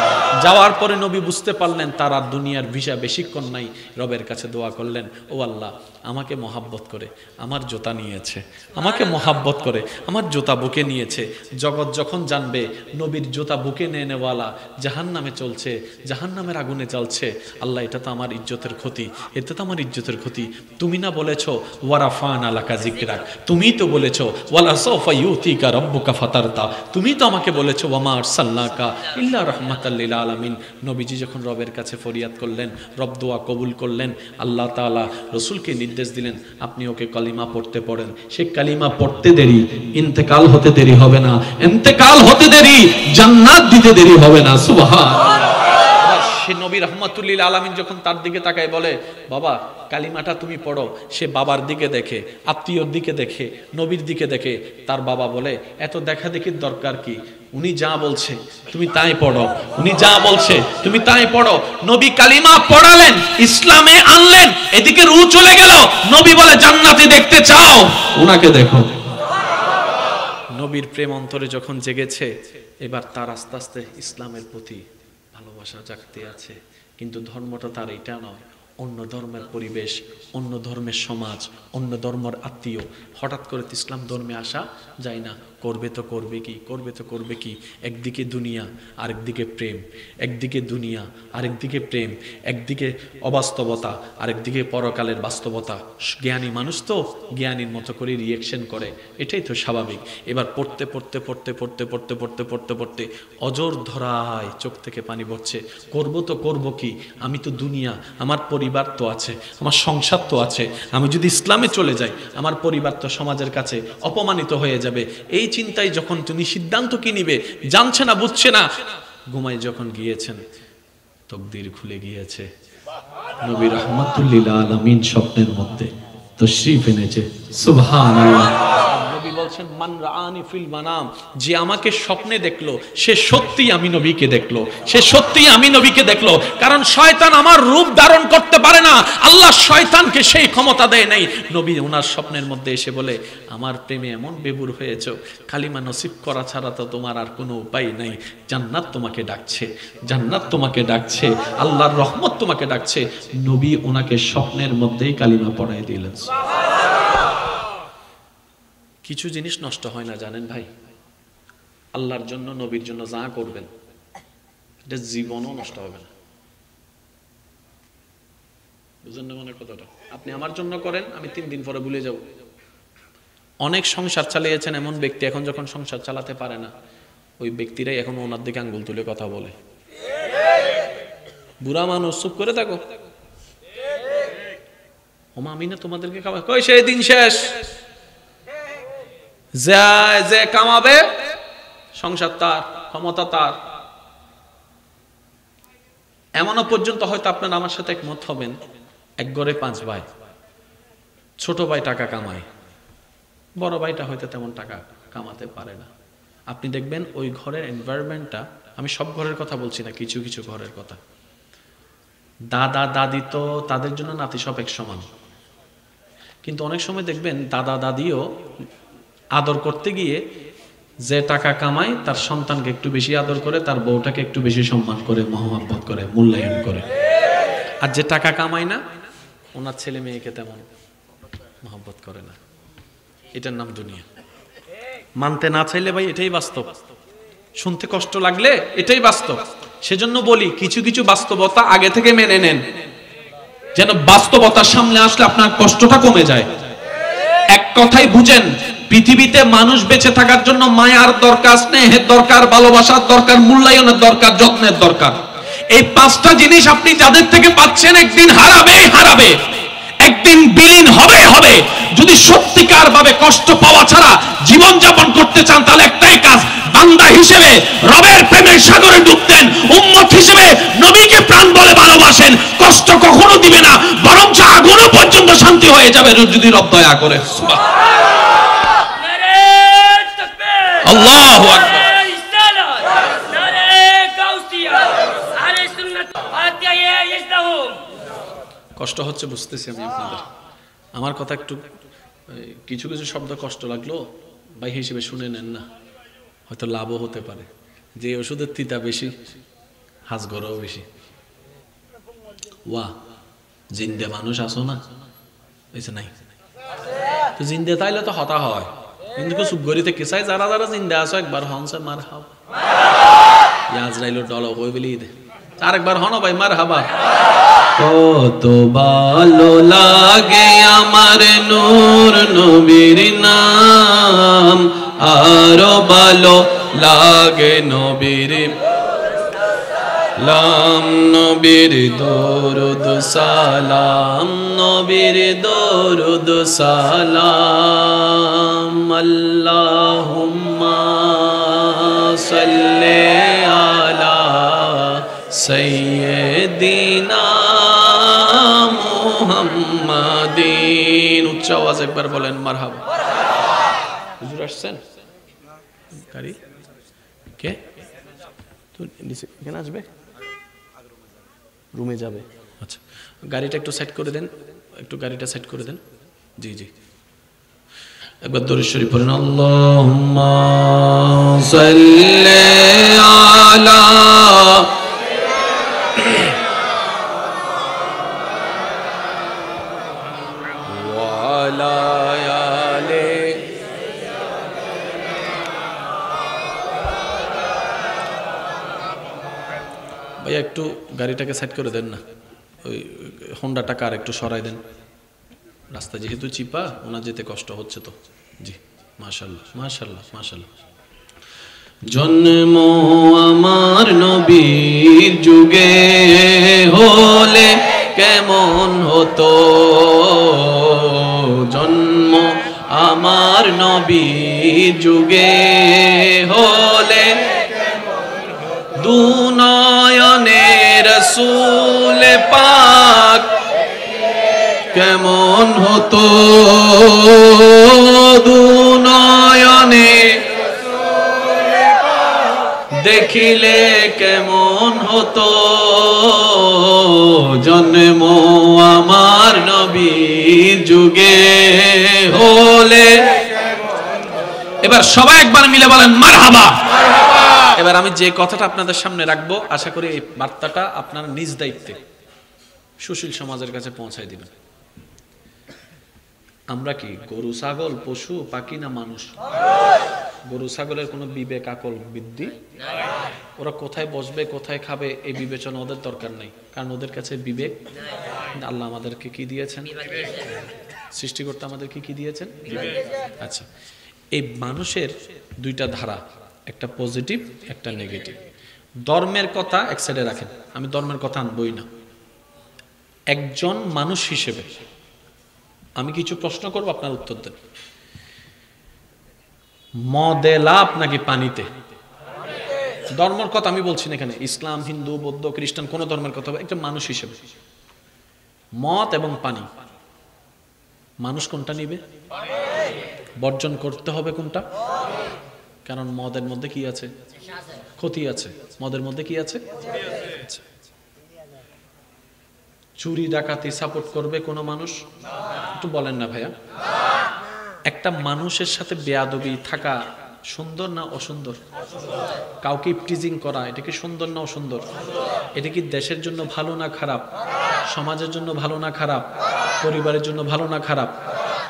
যাওয়ার পরে নবী বুঝতে পারলেন তার আর দুনিয়ার ভিসা বেশিক্ষণ নাই। রবের কাছে দোয়া করলেন, ও আল্লাহ, আমাকে মহাব্বত করে আমার জুতা নিয়েছে, আমাকে মহাব্বত করে আমার জুতা বুকে নিয়েছে। জগৎ যখন জানবে নবীর জুতা বুকে নেওয়ালা জাহান্নামে চলছে, জাহান্নামের আগুনে জ্বলছে, আল্লাহ এটা তো আমার ইজ্জতের ক্ষতি, এটা তো আমার ইজ্জতের ক্ষতি। তুমি না বলেছো ওয়ারাফানা লাকা যিকরাক, তুমি তো বলেছো ওয়ালা সাওফা ইউতিকা রাব্বুকা ফাতারতা, তুমি তো আমাকে বলেছো ওয়ামা আরসালনাকা ইল্লা রাহমাতাল লিল আলামিন। নবীজি যখন রবের কাছে ফরিয়াদ করলেন, রব দোয়া কবুল করলেন। আল্লাহ তাআলা রাসূলকে নির্দেশ দিলেন, আপনি ওকে কালিমা পড়তে পড়েন। সে কালিমা পড়তে দেরি, ইন্তেকাল হতে দেরি হবে না, ইন্তেকাল হতে দেরি, জান্নাত দিতে দেরি হবে না। সুবহানাল্লাহ। সে নবী রাহমাতুল লিল আলামিন যখন তার দিকে তাকায় বলে, বাবা কালিমাটা তুমি পড়ো। সে বাবার দিকে দেখে, আত্মীয়র দিকে দেখে, নবীর দিকে দেখে। তার বাবা বলে, এত দেখা দেখির দরকার কি? উনি যা বলছে তুমি তাই পড়ো, উনি যা বলছে তুমি তাই পড়ো। নবী কালিমা পড়ালেন, ইসলামে আনলেন, এদিকে রু চলে গেল। নবী বলে, জান্নাতে দেখতে চাও, উনাকে দেখো। নবীর প্রেম অন্তরে যখন জেগেছে, এবার তার আস্তে আস্তে ইসলামের প্রতি ভালোবাসা জাগতে আছে। কিন্তু ধর্মটা তার এটা নয়, অন্য ধর্মের পরিবেশ, অন্য ধর্মের সমাজ, অন্য ধর্মের আত্মীয়। হঠাৎ করে ইসলাম ধর্মে আসা যায় না। করবে তো করবে কি, করবে তো করবে কি। একদিকে দুনিয়া, আরেকদিকে প্রেম, একদিকে দুনিয়া, আরেকদিকে প্রেম, একদিকে অবাস্তবতা, আরেকদিকে পরকালের বাস্তবতা। জ্ঞানী মানুষ তো জ্ঞানীর মতো করে রিয়েকশন করে, এটাই তো স্বাভাবিক। এবার পড়তে পড়তে পড়তে পড়তে পড়তে পড়তে পড়তে পড়তে অজর ধরায় চোখ থেকে পানি পড়ছে। করবো তো করবো কি, আমি তো দুনিয়া, আমার পরিবার তো আছে, আমার সংসার তো আছে। আমি যদি ইসলামে চলে যাই, আমার পরিবার তো সমাজের কাছে অপমানিত হয়ে যাবে। এই চিন্তায় যখন তুমি সিদ্ধান্ত কি নিবে জানছে না, বুঝছে না। ঘুমায় যখন গিয়েছেন, তকদির খুলে গিয়েছে। নবী রাহমাতুল লিল আলামিন স্বপ্নের মধ্যে তশরিফ এনেছে। সুবহানাল্লাহ। নবী বলছেন, মান রাআনি ফিল মানাম, যে আমাকে স্বপ্নে দেখলো সে সত্যি আমি নবীকে দেখলো, সে সত্যি আমি নবীকে দেখলো। কারণ শয়তান আমার রূপ ধারণ করতে পারে না, আল্লাহ শয়তানকে সেই ক্ষমতা দেয় নাই। নবী ওনার স্বপ্নের মধ্যে এসে বলে, আমার প্রেমে এমন বেবুর হয়েছে, কালিমা নসিব করা ছাড়া তো তোমার আর কোনো উপায় নাই। জান্নাত তোমাকে ডাকছে, জান্নাত তোমাকে ডাকছে, আল্লাহর রহমত তোমাকে ডাকছে। নবী ওনাকে স্বপ্নের মধ্যেই কালিমা পড়াই দিলেন। কিছু জিনিস নষ্ট হয় না জানেন ভাই, আল্লাহর জন্য নবীর জন্য যা করবেন এটা জীবনও নষ্ট হবে না। বুঝলেন না মনের কথাটা? আপনি আমার জন্য করেন, আমি 3 দিন পরে ভুলে যাব। অনেক সংসার চালিয়েছেন এমন ব্যক্তি, এখন যখন সংসার চালাতে পারে না, ওই ব্যক্তিরাই এখন ওনার দিকে আঙ্গুল তুলে কথা বলে। বুড়া মানুষ, চুপ করে থাকো। ওমা আমি না তোমাদেরকে খাওয়া, কই সেই দিন শেষ। যে কামাবে সংসার তার, ক্ষমতা তার। এমনও পর্যন্ত হয়তো আপনারা আমার সাথে একমত হবেন, এক ঘরে 5 ভাই, ছোট ভাই টাকা কামায়, বড় ভাইটা হয়তো তেমন টাকা কামাতে পারে না। আপনি দেখবেন ওই ঘরের এনভায়রনমেন্টটা, আমি সব ঘরের কথা বলছি না, কিছু কিছু ঘরের কথা, দাদা দাদি তো তাদের জন্য নাতি সব এক সমান। কিন্তু অনেক সময় দেখবেন দাদা দাদিও আদর করতে গিয়ে যে টাকা কামায় তার সন্তানকে একটু বেশি আদর করে, তার বউটাকে একটু বেশি সম্মান করে, মহব্বত করে, মূল্যায়ন করে। আর যে টাকা কামায় না, ওনার ছেলে মেয়েকে তেমন মহব্বত করে না। এটার নাম দুনিয়া। মানতে না চাইলে ভাই এটাই বাস্তব, শুনতে কষ্ট লাগলে এটাই বাস্তব। সেজন্য বলি, কিছু কিছু বাস্তবতা আগে থেকে মেনে নেন, যেন বাস্তবতার সামনে আসলে আপনার কষ্টটা কমে যায়। এক কথাই বুঝেন, পৃথিবীতে মানুষ বেঁচে থাকার জন্য মায়ার দরকার, স্নেহের দরকার, ভালোবাসার দরকার, মূল্যায়নের দরকার, যত্নের দরকার। এই 5টা জিনিস আপনি যাদের থেকে পাচ্ছেন একদিন হারাবে, একদিন বিলীন হবে। যদি সত্যিকার ভাবে কষ্ট পাওয়া ছাড়া জীবন যাপন করতে চান, তাহলে একটাই কাজ, বান্দা হিসেবে রবের প্রেমের সাগরে ডুবতেন, উম্মত হিসেবে নবীকে প্রাণ বলে ভালোবাসেন, কষ্ট কখনো দিবে না, বরঞ্চ আগুনও পর্যন্ত শান্তি হয়ে যাবে যদি রব দয়া করে। আল্লাহু আকবার। কষ্ট হচ্ছে বুঝতেছি আমি আপনাদের, আমার কথা একটু কিছু কিছু শব্দ কষ্ট লাগলো ভাই হিসেবে শুনে নেন না, হয়তো লাভও হতে পারে। যে ওষুধের তিতা বেশি, হাজগরও বেশি। ওয়া জিন্দে মানুষ আসো না, এসে নাই তো জিন্দে তাইলে তো হতা হয়, কিন্তু কিছু গরিতে কেসাই যারা যারা জিন্দে আসো একবার হনসে মার হাও ইয়াজরাইল ডল কই বলি দে আরেকবার হন ভাই মার হাবা। কত ভালো লাগে আমার নূর নবীর নাম, আরো ভালো লাগে নবীর লাম, নবীর দরুদ সালাম, নবীর দরুদ সালাম। আল্লাহুম্মা সাল্লি আলা সাইয়্যিদিনা মুহাম্মাদিন। উচ্চ আওয়াজ একবার বলেন মারহাবা। হুজুর আসছেন গাড়ি কে তো নিচে এখানে আসবে, রুমে যাবে। আচ্ছা গাড়িটা একটু সেট করে দেন, একটু গাড়িটা সেট করে দেন। জি জি একবার দরুদ শরীফ পড়েন। আল্লাহুম্মা সাল্লি আলা ভাইয়া একটু গাড়িটাকে সেট করে দেন না, ওই হোন্ডাটা কার একটু সরাই দেন, রাস্তা যেহেতু চিপা ওনার যেতে কষ্ট হচ্ছে তো। জি মাশাআল্লাহ মাশাআল্লাহ মাশাআল্লাহ। জন্ম আমার নবীর যুগে হলে কেমন হতো, জন্ম আমার নবীর যুগে হলে দুনয়নে রাসূল পাক কেমন হতো, দুনয়নে দেখিলে কেমন হতো, জন্ম আমার নবীর যুগে হলে। এবার সবাই একবার মিলে বলেন মারহাবা। এবার আমি যে কথাটা আপনাদের সামনে রাখবো, আশা করি এই বার্তাটা আপনার নিজ দায়িত্বে সুশীল সমাজের কাছে পৌঁছায় দিবেন। আমরা কি গরু ছাগল পশু পাখি না মানুষ? গরু ছাগলের কোনো বিবেক আকল বুদ্ধি, ওরা কোথায় বসবে কোথায় খাবে এই বিবেচনা ওদের দরকার নেই, কারণ ওদের কাছে বিবেক। আল্লাহ আমাদেরকে কি দিয়েছেন? সৃষ্টিকর্তা আমাদেরকে কি দিয়েছেন? আচ্ছা এই মানুষের দুইটা ধারা, একটা পজিটিভ একটা নেগেটিভ। ধর্মের কথা এক সাইডে রাখেন, আমি ধর্মের কথা আনবই না। একজন মানুষ হিসেবে আমি কিছু প্রশ্ন করব, আপনার উত্তর দেন। মদে লাভ নাকি পানিতে? ধর্মের কথা আমি বলছি না এখানে, ইসলাম হিন্দু বৌদ্ধ খ্রিস্টান কোন ধর্মের কথা, একটা মানুষ হিসেবে মদ এবং পানি, মানুষ কোনটা নিবে? বর্জন করতে হবে কোনটা? কারণ মদের মধ্যে কি আছে? ক্ষতি আছে। মদের মধ্যে কি আছে? চুরি ডাকাতি সাপোর্ট করবে কোন মানুষ? একটু বলেন না ভাইয়া। একটা মানুষের সাথে বেয়াদবি থাকা সুন্দর না অসুন্দর? কাউকে ইপটিজিং করা এটা কি সুন্দর না অসুন্দর? এটা কি দেশের জন্য ভালো না খারাপ? সমাজের জন্য ভালো না খারাপ? পরিবারের জন্য ভালো না খারাপ?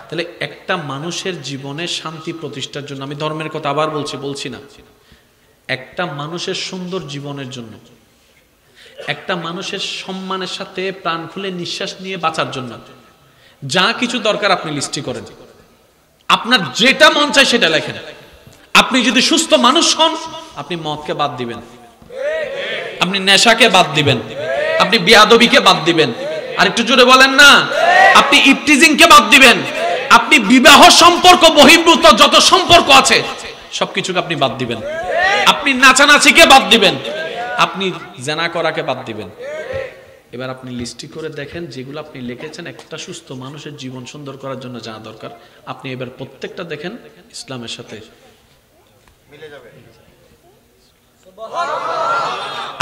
তাহলে একটা মানুষের জীবনে শান্তি প্রতিষ্ঠার জন্য, আমি ধর্মের কথা আবার বলছি না, একটা মানুষের সুন্দর জীবনের জন্য, একটা মানুষের সম্মানের সাথে প্রাণ খুলে নিঃশ্বাস নিয়ে বাঁচার জন্য যা কিছু দরকার আপনি লিস্টি করেন, আপনার যেটা মন চায় সেটা লেখেন। আপনি যদি সুস্থ মানুষ হন, আপনি মদকে বাদ দিবেন, আপনি নেশাকে বাদ দিবেন, আপনি বেয়াদবিকে বাদ দিবেন, আর একটু জোরে বলেন না, আপনি ইপটিজিংকে বাদ দিবেন, আপনি বিবাহ সম্পর্ক বহির্ভূত যত সম্পর্ক আছে সবকিছুকে আপনি বাদ দিবেন, আপনি নাচানাচিকে বাদ দিবেন, আপনি জেনা করাকে বাদ দিবেন। এবার আপনি লিস্টি করে দেখেন যেগুলো আপনি লিখেছেন একটা সুস্থ মানুষের জীবন সুন্দর করার জন্য যা দরকার, আপনি এবার প্রত্যেকটা দেখেন ইসলামের সাথে মিলে যাবে।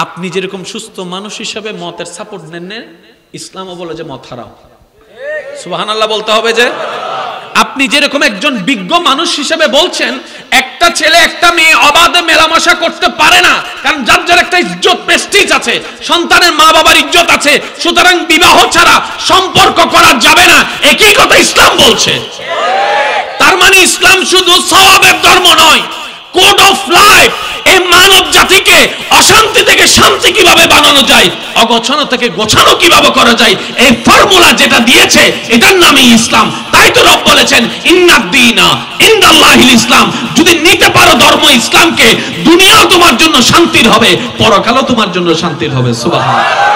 আপনি যেরকম সুস্থ মানুষ হিসাবে মতের সাপোর্ট নেন, ইসলামও বলে যে মত হারাম। সুবহানাল্লাহ বলতে হবে যে আপনি যেরকম একজন বিজ্ঞ মানুষ হিসেবে বলছেন একটা ছেলে একটা মেয়ে অবাধে মেলামেশা করতে পারে না, কারণ যার যার একটা ইজ্জত প্রেস্টিজ আছে, সন্তানের মা বাবার ইজ্জত আছে, সুতরাং বিবাহ ছাড়া সম্পর্ক করা যাবে না, একই কথা ইসলাম বলছে। তার মানে ইসলাম শুধু সওয়াবের ধর্ম নয়, কোড অফ লাইফ। এই মানব জাতিকে অশান্তি থেকে শান্তি কিভাবে বানানো যায়, অগোছানো থেকে গোছানো কিভাবে করা যায়, এই ফর্মুলা যেটা দিয়েছে এটার নামই ইসলাম। তাই তো রব বলেছেন ইন্নাদ-দীনা ইনদাল্লাহিল ইসলাম। যদি নিতে পারো ধর্ম ইসলামকে, দুনিয়াও তোমার জন্য শান্তির হবে, পরকালও তোমার জন্য শান্তির হবে। সুবহানাল্লাহ।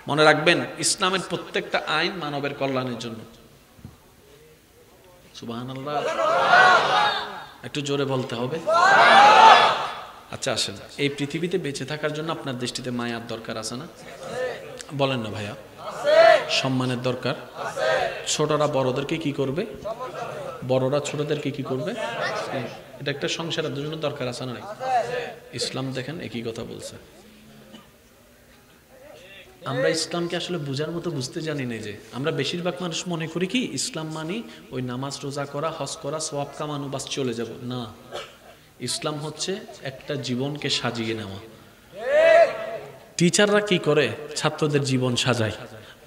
মনে রাখবেন ইসলামের প্রত্যেকটা আইন মানবের কল্যাণের জন্য। সুবহানাল্লাহ। একটু জোরে বলতে হবে। আচ্ছা আসেন, এই পৃথিবীতে বেঁচে থাকার জন্য আপনার দৃষ্টিতে মায়ার দরকার আছে না? বলেন না ভাইয়া। সম্মানের দরকার। ছোটরা বড়দেরকে কি করবে, বড়রা ছোটদেরকে কি করবে, এটা একটা সংসারের জন্য দরকার আছে না? ইসলাম দেখেন একই কথা বলছে। আমরা ইসলামকে আসলে বুঝার মতো বুঝতে জানি না। যে আমরা বেশিরভাগ মানুষ মনে করি কি ইসলাম মানে ওই নামাজ রোজা করা, হজ করা, সওয়াব কামানো, বাস চলে যাব। না, ইসলাম হচ্ছে একটা জীবনকে সাজিয়ে নেওয়া। টিচাররা কি করে, ছাত্রদের জীবন সাজায়।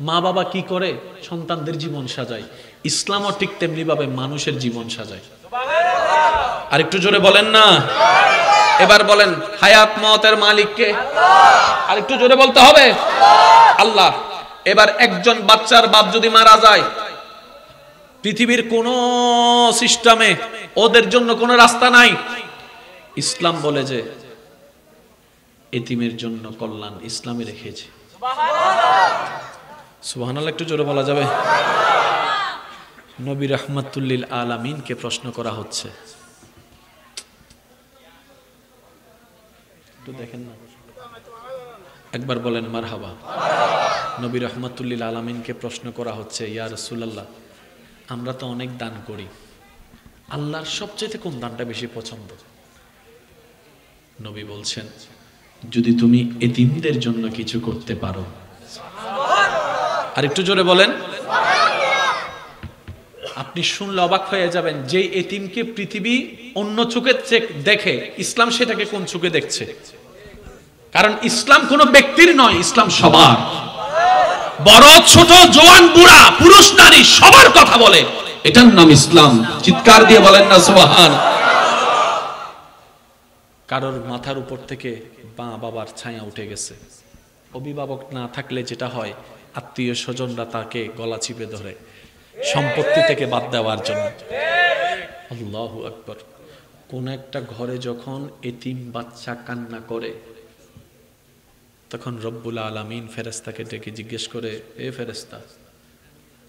মা বাবা কি করে, সন্তানদের জীবন সাজায়। ইসলামও ঠিক তেমনি ভাবে মানুষের জীবন সাজায়। আর একটু জোরে বলেন না। এবার বলেন হায়াত মওতের মালিক কে? আর একটু জোরে বলতে হবে। আল্লাহ। এবার একজন বাচ্চার বাপ যদি মারা যায়, পৃথিবীর কোন সিস্টেমে ওদের জন্য কোনো রাস্তা নাই। ইসলাম বলে যে এতিমের জন্য কল্যাণ ইসলামে রেখেছে। সুবহানাল্লাহ। একটু জোরে বলা যাবে? নবী রাহমাতুল লিল আলামিনকে প্রশ্ন করা হচ্ছে, দেখেন না, একবার বলেন মারহাবা। নবী রাহমাতুল লিল আলামিনকে প্রশ্ন করা হচ্ছে, ইয়া রাসূলুল্লাহ, আমরা তো অনেক দান করি, আল্লাহর সবচেয়ে কোন দানটা বেশি পছন্দ? নবী বলছেন, যদি তুমি এতিমদের জন্য কিছু করতে পারো। আর একটু জোরে বলেন। আপনি শুনলে অবাক হয়ে যাবেন, যে এতিমকে পৃথিবী অন্য চোখে দেখে, ইসলাম সেটাকে কোন চোখে দেখছে? কারণ ইসলাম কোন ব্যক্তির নয়, ইসলাম সবার। বড় ছোট জওয়ান বুড়া পুরুষ নারী সবার কথা বলে, এটার নাম ইসলাম। চিৎকার দিয়ে বলেন না সুবহান। কারোর মাথার উপর থেকে মা বাবার ছায়া উঠে গেছে, অভিভাবক না থাকলে যেটা হয়, আত্মীয় স্বজনরা তাকে গলা চিপে ধরে সম্পত্তি থেকে বাদ দেওয়ার জন্য। আল্লাহু আকবার। কোন একটা ঘরে যখন এতিম বাচ্চা কান্না করে, তখন রব্বুল আলামিন ফেরেশতাকে ডেকে জিজ্ঞেস করে, এ ফেরেশতা,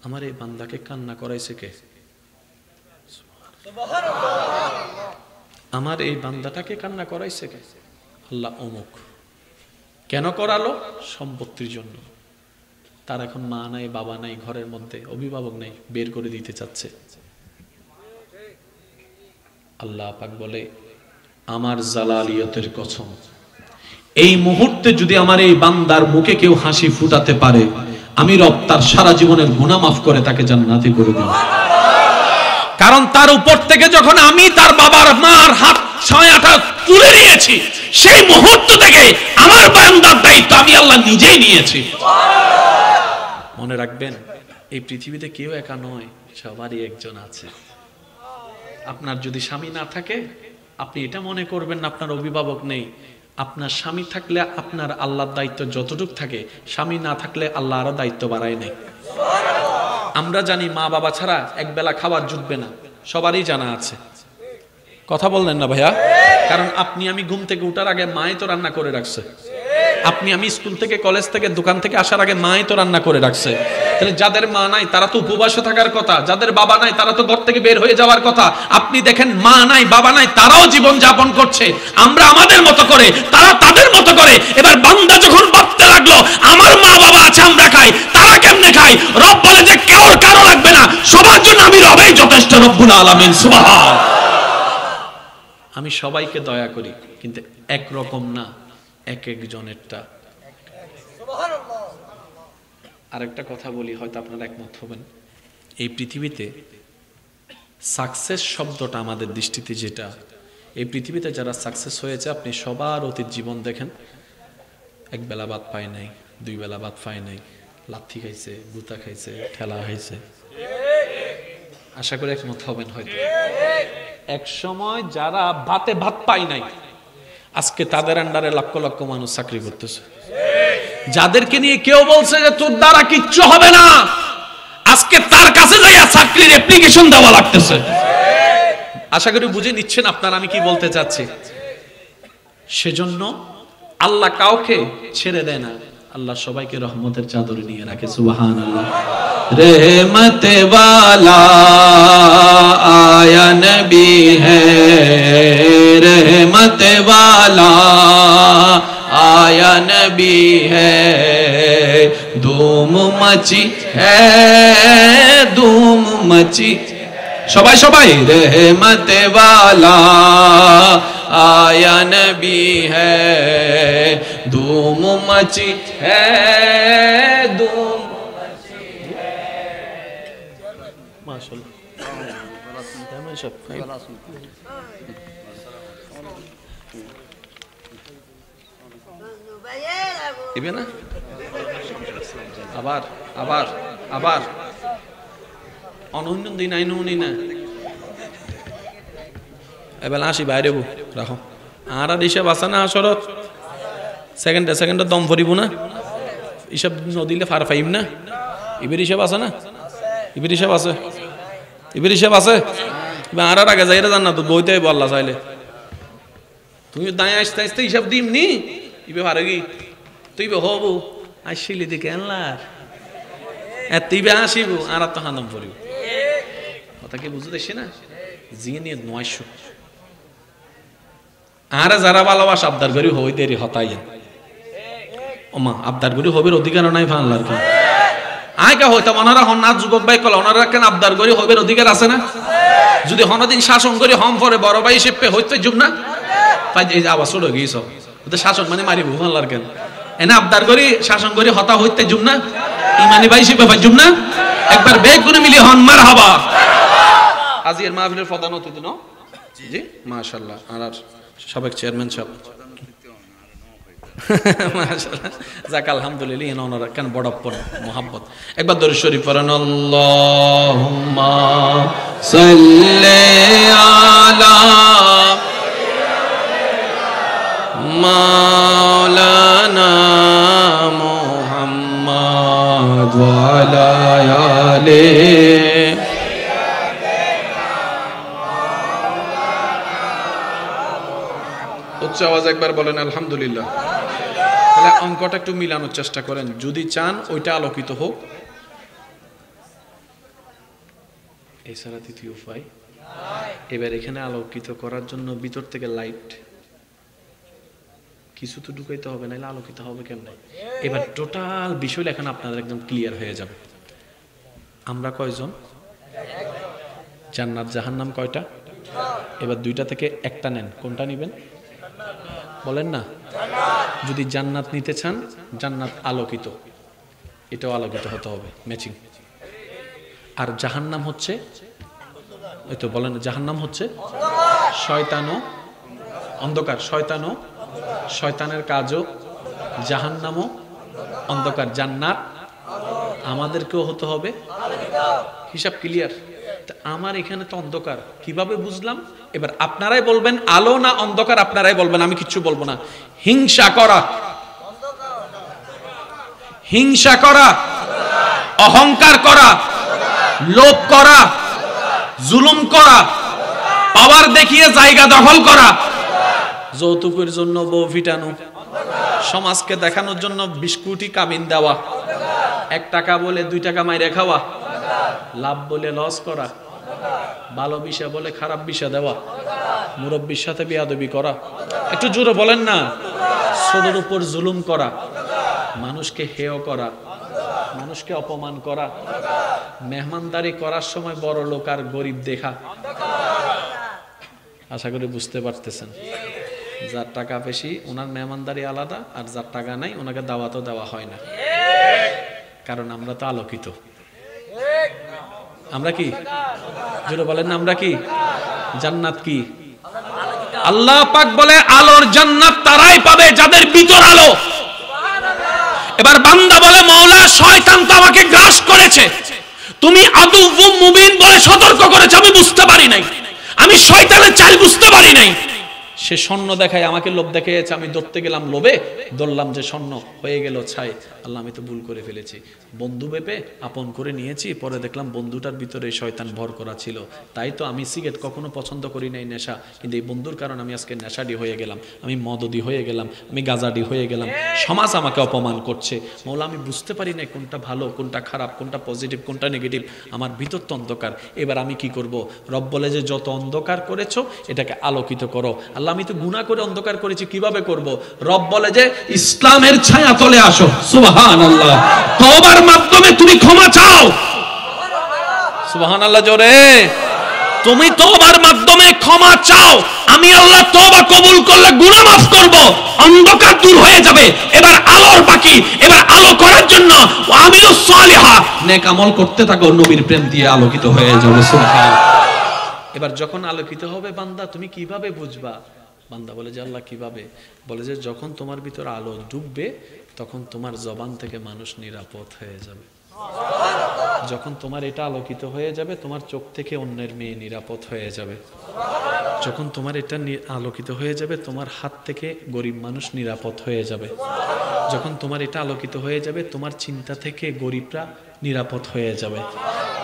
আমার এই বান্দাকে কান্না করাইছে কে? আমার এই বান্দাটাকে কান্না করাইছে কে? আল্লাহ অমুক। কেন করালো? সম্পত্তির জন্য। তার এখন মা নাই, বাবা নাই, ঘরের মধ্যে অভিভাবক নাই, বের করে দিতে চাচ্ছে। আল্লাহ পাক বলে, আমার জালালিয়তের কসম, এই মুহূর্তে যদি আমার এই বান্দার মুখে কেউ হাসি ফুটাতে পারে, আমি রব তার সারা জীবনের গুনাহ মাফ করে তাকে জান্নাতি করে দেব। কারণ তার উপর থেকে যখন আমি তার বাবার মার হাত ছায়াটা তুলে নিয়েছি, সেই মুহূর্ত থেকে আমার বান্দার দায়িত্ব আমি আল্লাহ নিজেই নিয়েছি। মনে রাখবেন, এই পৃথিবীতে কেউ একা নয়, সবারই একজন আছে। আপনার যদি স্বামী না থাকে, আপনি এটা মনে করবেন না আপনার অভিভাবক নেই। আপনার স্বামী থাকলে আপনার আল্লাহর দায়িত্ব যতটুকু থাকে, স্বামী না থাকলে আল্লাহ আরো দায়িত্ব বাড়ায় নেই। আমরা জানি মা বাবা ছাড়া এক বেলা খাবার জুটবে না, সবারই জানা আছে। কথা বললেন না ভাইয়া? কারণ আপনি আমি ঘুম থেকে উঠার আগে মাই তো রান্না করে রাখছে। আপনি আমি স্কুল থেকে কলেজ থেকে দোকান থেকে আসার আগে মাই তো রান্না করে রাখছে, তাহলে যাদের মা নাই তারা তো উপবাসে থাকার কথা, যাদের বাবা নাই তারা তো ঘর থেকে বের হয়ে যাওয়ার কথা। আপনি দেখেন মা নাই বাবা নাই তারাও জীবন যাপন করছে, আমরা আমাদের মতো করে তারা তাদের মতো করে। এবার বান্দা যখন ভাবতে লাগলো আমার মা বাবা আছে আমরা খাই, তারা কেমনে খায়? রব বলে যে কেউ কারো লাগবে না, সবার জন্য আমি রবেই যথেষ্ট, রব্বুল আলামিন সুবহান। আমি সবাইকে দয়া করি কিন্তু এক রকম না, এক একজনেরটা। আরেকটা কথা বলি, হয়তো আপনারা একমত হবেন, এই পৃথিবীতে সাকসেস শব্দটা আমাদের দৃষ্টিতে যেটা, এই পৃথিবীতে যারা সাকসেস হয়েছে আপনি সবার অতীত জীবন দেখেন, এক বেলা ভাত পায় নাই, দুই বেলা ভাত পায় নাই, লাথি খাইছে, গুতা খাইছে, ঠেলা খাইছে। আশা করি একমত হবেন। হয়তো এক সময় যারা ভাতে ভাত পায় নাই আজকে তাদের আন্ডারে লক্ষ লক্ষ মানুষ চাকরি করতেছে। যাদেরকে নিয়ে কেউ বলছে যে তোর দ্বারা কিচ্ছু হবে না, আজকে তার কাছে যাইয়া চাকরির অ্যাপ্লিকেশন দেওয়া লাগতেছে। আশা করি বুঝে নিচ্ছেন আপনারা আমি কি বলতে চাচ্ছি। সেজন্য আল্লাহ কাউকে ছেড়ে দেয় না, আল্লাহ সবাইকে রহমতের চাদরে নিয়ে রাখে। সুবহানাল্লাহ। रहमत वाला आया नबी है, रहमत वाला आया नबी है, धूम मची है, धूम मची, সবাই সবাই रहमत वाला आया नबी है, धूम मची है, धूम না। আবার আবার আবার অনন্য দিন আইন না এবার আসি বাইরে রাখো আর আর হিসাব আছে না আসরত সেকেন্ডে সেকেন্ডে দম ভরিব না, হিসাব নদিলে ফার ফাইম না, এবার হিসাব আছে না, এবার হিসাব আছে, এবার হিসাব আছে। আর আর আগে যাইরা জান না তো বইতে বললা চাইলে তুমি দায় আসতে আসতে হিসাব দিম নি ইবে পারে কি তুই হব আসিলি দিকে আনলার তুইবে আসিব আর তো হানম পড়িব। কথা কি বুঝতেছি না? জিয়ে নিয়ে 900 আর যারা ভালোবাসা আবদার করি হই দেরি হতাই ওমা আবদার করি হবির অধিকার নাই ফানলার কি আয়কা হইতাম ওনারা হন না যুবক ভাই কল ওনারা কেন আবদার করি হবির অধিকার আছে না? যদি হনদিন শাসন করি হম পরে বড় ভাই হিসেবে হইতে যুব না তাই এই যে আবার ছোড়ো গিয়েছ শাসন মানে মারিব ফানলার কেন এনে আবদার করি শাসন করি হতা হইতে যুব না ইমানি ভাই হিসেবে যুব না একবার বেগ গুনে মিলি হন মার হাবা। আজির মাহফিলের প্রধান অতিথি ন জি মাশাআল্লাহ আর সাবেক চেয়ারম্যান সাহেব মাশাআল্লাহ যাক আলহামদুলিল্লাহ এনে ওনারা কেন বড়প্পন মোহাব্বত একবার দরুদ শরীফ পড়েন আল্লাহুম্মা সাল্লি আলা মাওলানা মুহাম্মদ ওয়া আলা আলিহি উচ্চ আওয়াজ একবার বলেন আলহামদুলিল্লাহ। তাহলে অঙ্কটা একটু মিলানোর চেষ্টা করেন যদি চান ওইটা আলোকিত হোক। এছাড়া তৃতীয় উপায় এবার এখানে আলোকিত করার জন্য ভিতর থেকে লাইট কিছু তো ঢুকাইতে হবে নাহলে আলোকিত হবে কেমনে? এবার টোটাল বিষয়টা এখন আপনাদের একদম ক্লিয়ার হয়ে যাবে। আমরা কয়জন? জান্নাত জাহান্নাম কয়টা? এবার দুইটা থেকে একটা নেন, কোনটা নেবেন বলেন না? যদি জান্নাত নিতে চান জান্নাত আলোকিত, এটাও আলোকিত হতে হবে ম্যাচিং। আর জাহান্নাম হচ্ছে ওই তো বলেন জাহান্নাম হচ্ছে শয়তানও অন্ধকার, শয়তানও শয়তানের কাজও, জাহান্নামও অন্ধকার, জান্নাত আমাদেরকেও হতে হবে। হিসাব ক্লিয়ার? আমার এখানে তো অন্ধকার, কিভাবে বুঝলাম? এবার আপনারাই বলবেন আলো না অন্ধকার, আপনারাই বলবেন, আমি কিচ্ছু বলবো না। হিংসা করা, হিংসা করা, অহংকার করা, লোভ করা, জুলুম করা, পাওয়ার দেখিয়ে জায়গা দখল করা, যৌতুকের জন্য বউ ফিটানো, সমাজকে দেখানোর জন্য 20 কোটি কামিন দেওয়া, 1 টাকা বলে 2 টাকা মাইরে খাওয়া, লাভ বলে লস করা, ভালো বিষয় বলে খারাপ বিষয় দেওয়া, মুরব্বির সাথে বেয়াদবি করা, একটু জোরে বলেন না, ছোটর উপর জুলুম করা, মানুষকে হেয় করা, মানুষকে অপমান করা, মেহমানদারি করার সময় বড় লোক আর গরিব দেখা। আশা করি বুঝতে পারতেছেন, যার টাকা বেশি ওনার মেহমানদারি আলাদা, আর যার টাকা নাই ওনাকে দাওয়াতও দেওয়া হয় না। কারণ আমরা তো আলোকিত। আমরা কি জোরে বলেন না, আমরা কি? জান্নাত কি? আল্লাহ পাক বলে আলোর জান্নাত তারাই পাবে যাদের ভিতর আলো। এবার বান্দা বলে মাওলা শয়তান তো আমাকে গ্রাস করেছে, তুমি আদুউম মুবিন বলে সতর্ক করেছো, আমি বুঝতে পারি নাই, আমি শয়তানের চাল বুঝতে পারি নাই। সে স্বর্ণ দেখায় আমাকে লোভ দেখিয়েছে, আমি ধরতে গেলাম লোভে, ধরলাম যে স্বর্ণ, হয়ে গেল ছাই। আল্লাহ আমি তো ভুল করে ফেলেছি, বন্ধু ভেবে আপন করে নিয়েছি, পরে দেখলাম বন্ধুটার ভিতরে শয়তান ভর করা ছিল। তাই তো আমি সিগারেট কখনো পছন্দ করি নাই, নেশা, কিন্তু এই বন্ধুর কারণে আমি আজকে নেশাডি হয়ে গেলাম, আমি মদদি হয়ে গেলাম, আমি গাজাডি হয়ে গেলাম, সমাজ আমাকে অপমান করছে। মৌলা আমি বুঝতে পারি না কোনটা ভালো কোনটা খারাপ, কোনটা পজিটিভ কোনটা নেগেটিভ, আমার ভিতর তো অন্ধকার। এবার আমি কি করব? রব বলে যে যত অন্ধকার করেছো এটাকে আলোকিত করো। আল্লাহ আমি তো গুনাহ করে অন্ধকার করেছি, কিভাবে করব? রব বলে যে ইসলামের ছায়া তলে আসো। সুবহানাল্লাহ। তওবার মাধ্যমে তুমি ক্ষমা চাও। সুবহানাল্লাহ জোরে। তুমি তওবার মাধ্যমে ক্ষমা চাও, আমি আল্লাহ তওবা কবুল করলে গুনাহ মাফ করব, অন্ধকার দূর হয়ে যাবে। এবার আলোর বাকি, এবার আলো করার জন্য আমিলুস সালিহা, নেক আমল করতে থাকো, নবীর প্রেম দিয়ে আলোকিত হয়ে যাবে। সুবহানাল্লাহ। এবার যখন আলোকিত হবে বান্দা, তুমি কিভাবে বুঝবা? বান্দা বলে যে আল্লাহ কিভাবে? বলে যে যখন তোমার ভিতর আলো ডুববে তখন তোমার জবান থেকে মানুষ নিরাপদ হয়ে যাবে। যখন তোমার এটা আলোকিত হয়ে যাবে তোমার চোখ থেকে অন্যের মেয়ে নিরাপদ হয়ে যাবে। যখন তোমার এটা আলোকিত হয়ে যাবে তোমার হাত থেকে গরিব মানুষ নিরাপদ হয়ে যাবে। যখন তোমার এটা আলোকিত হয়ে যাবে তোমার চিন্তা থেকে গরিবরা নিরাপদ হয়ে যাবে।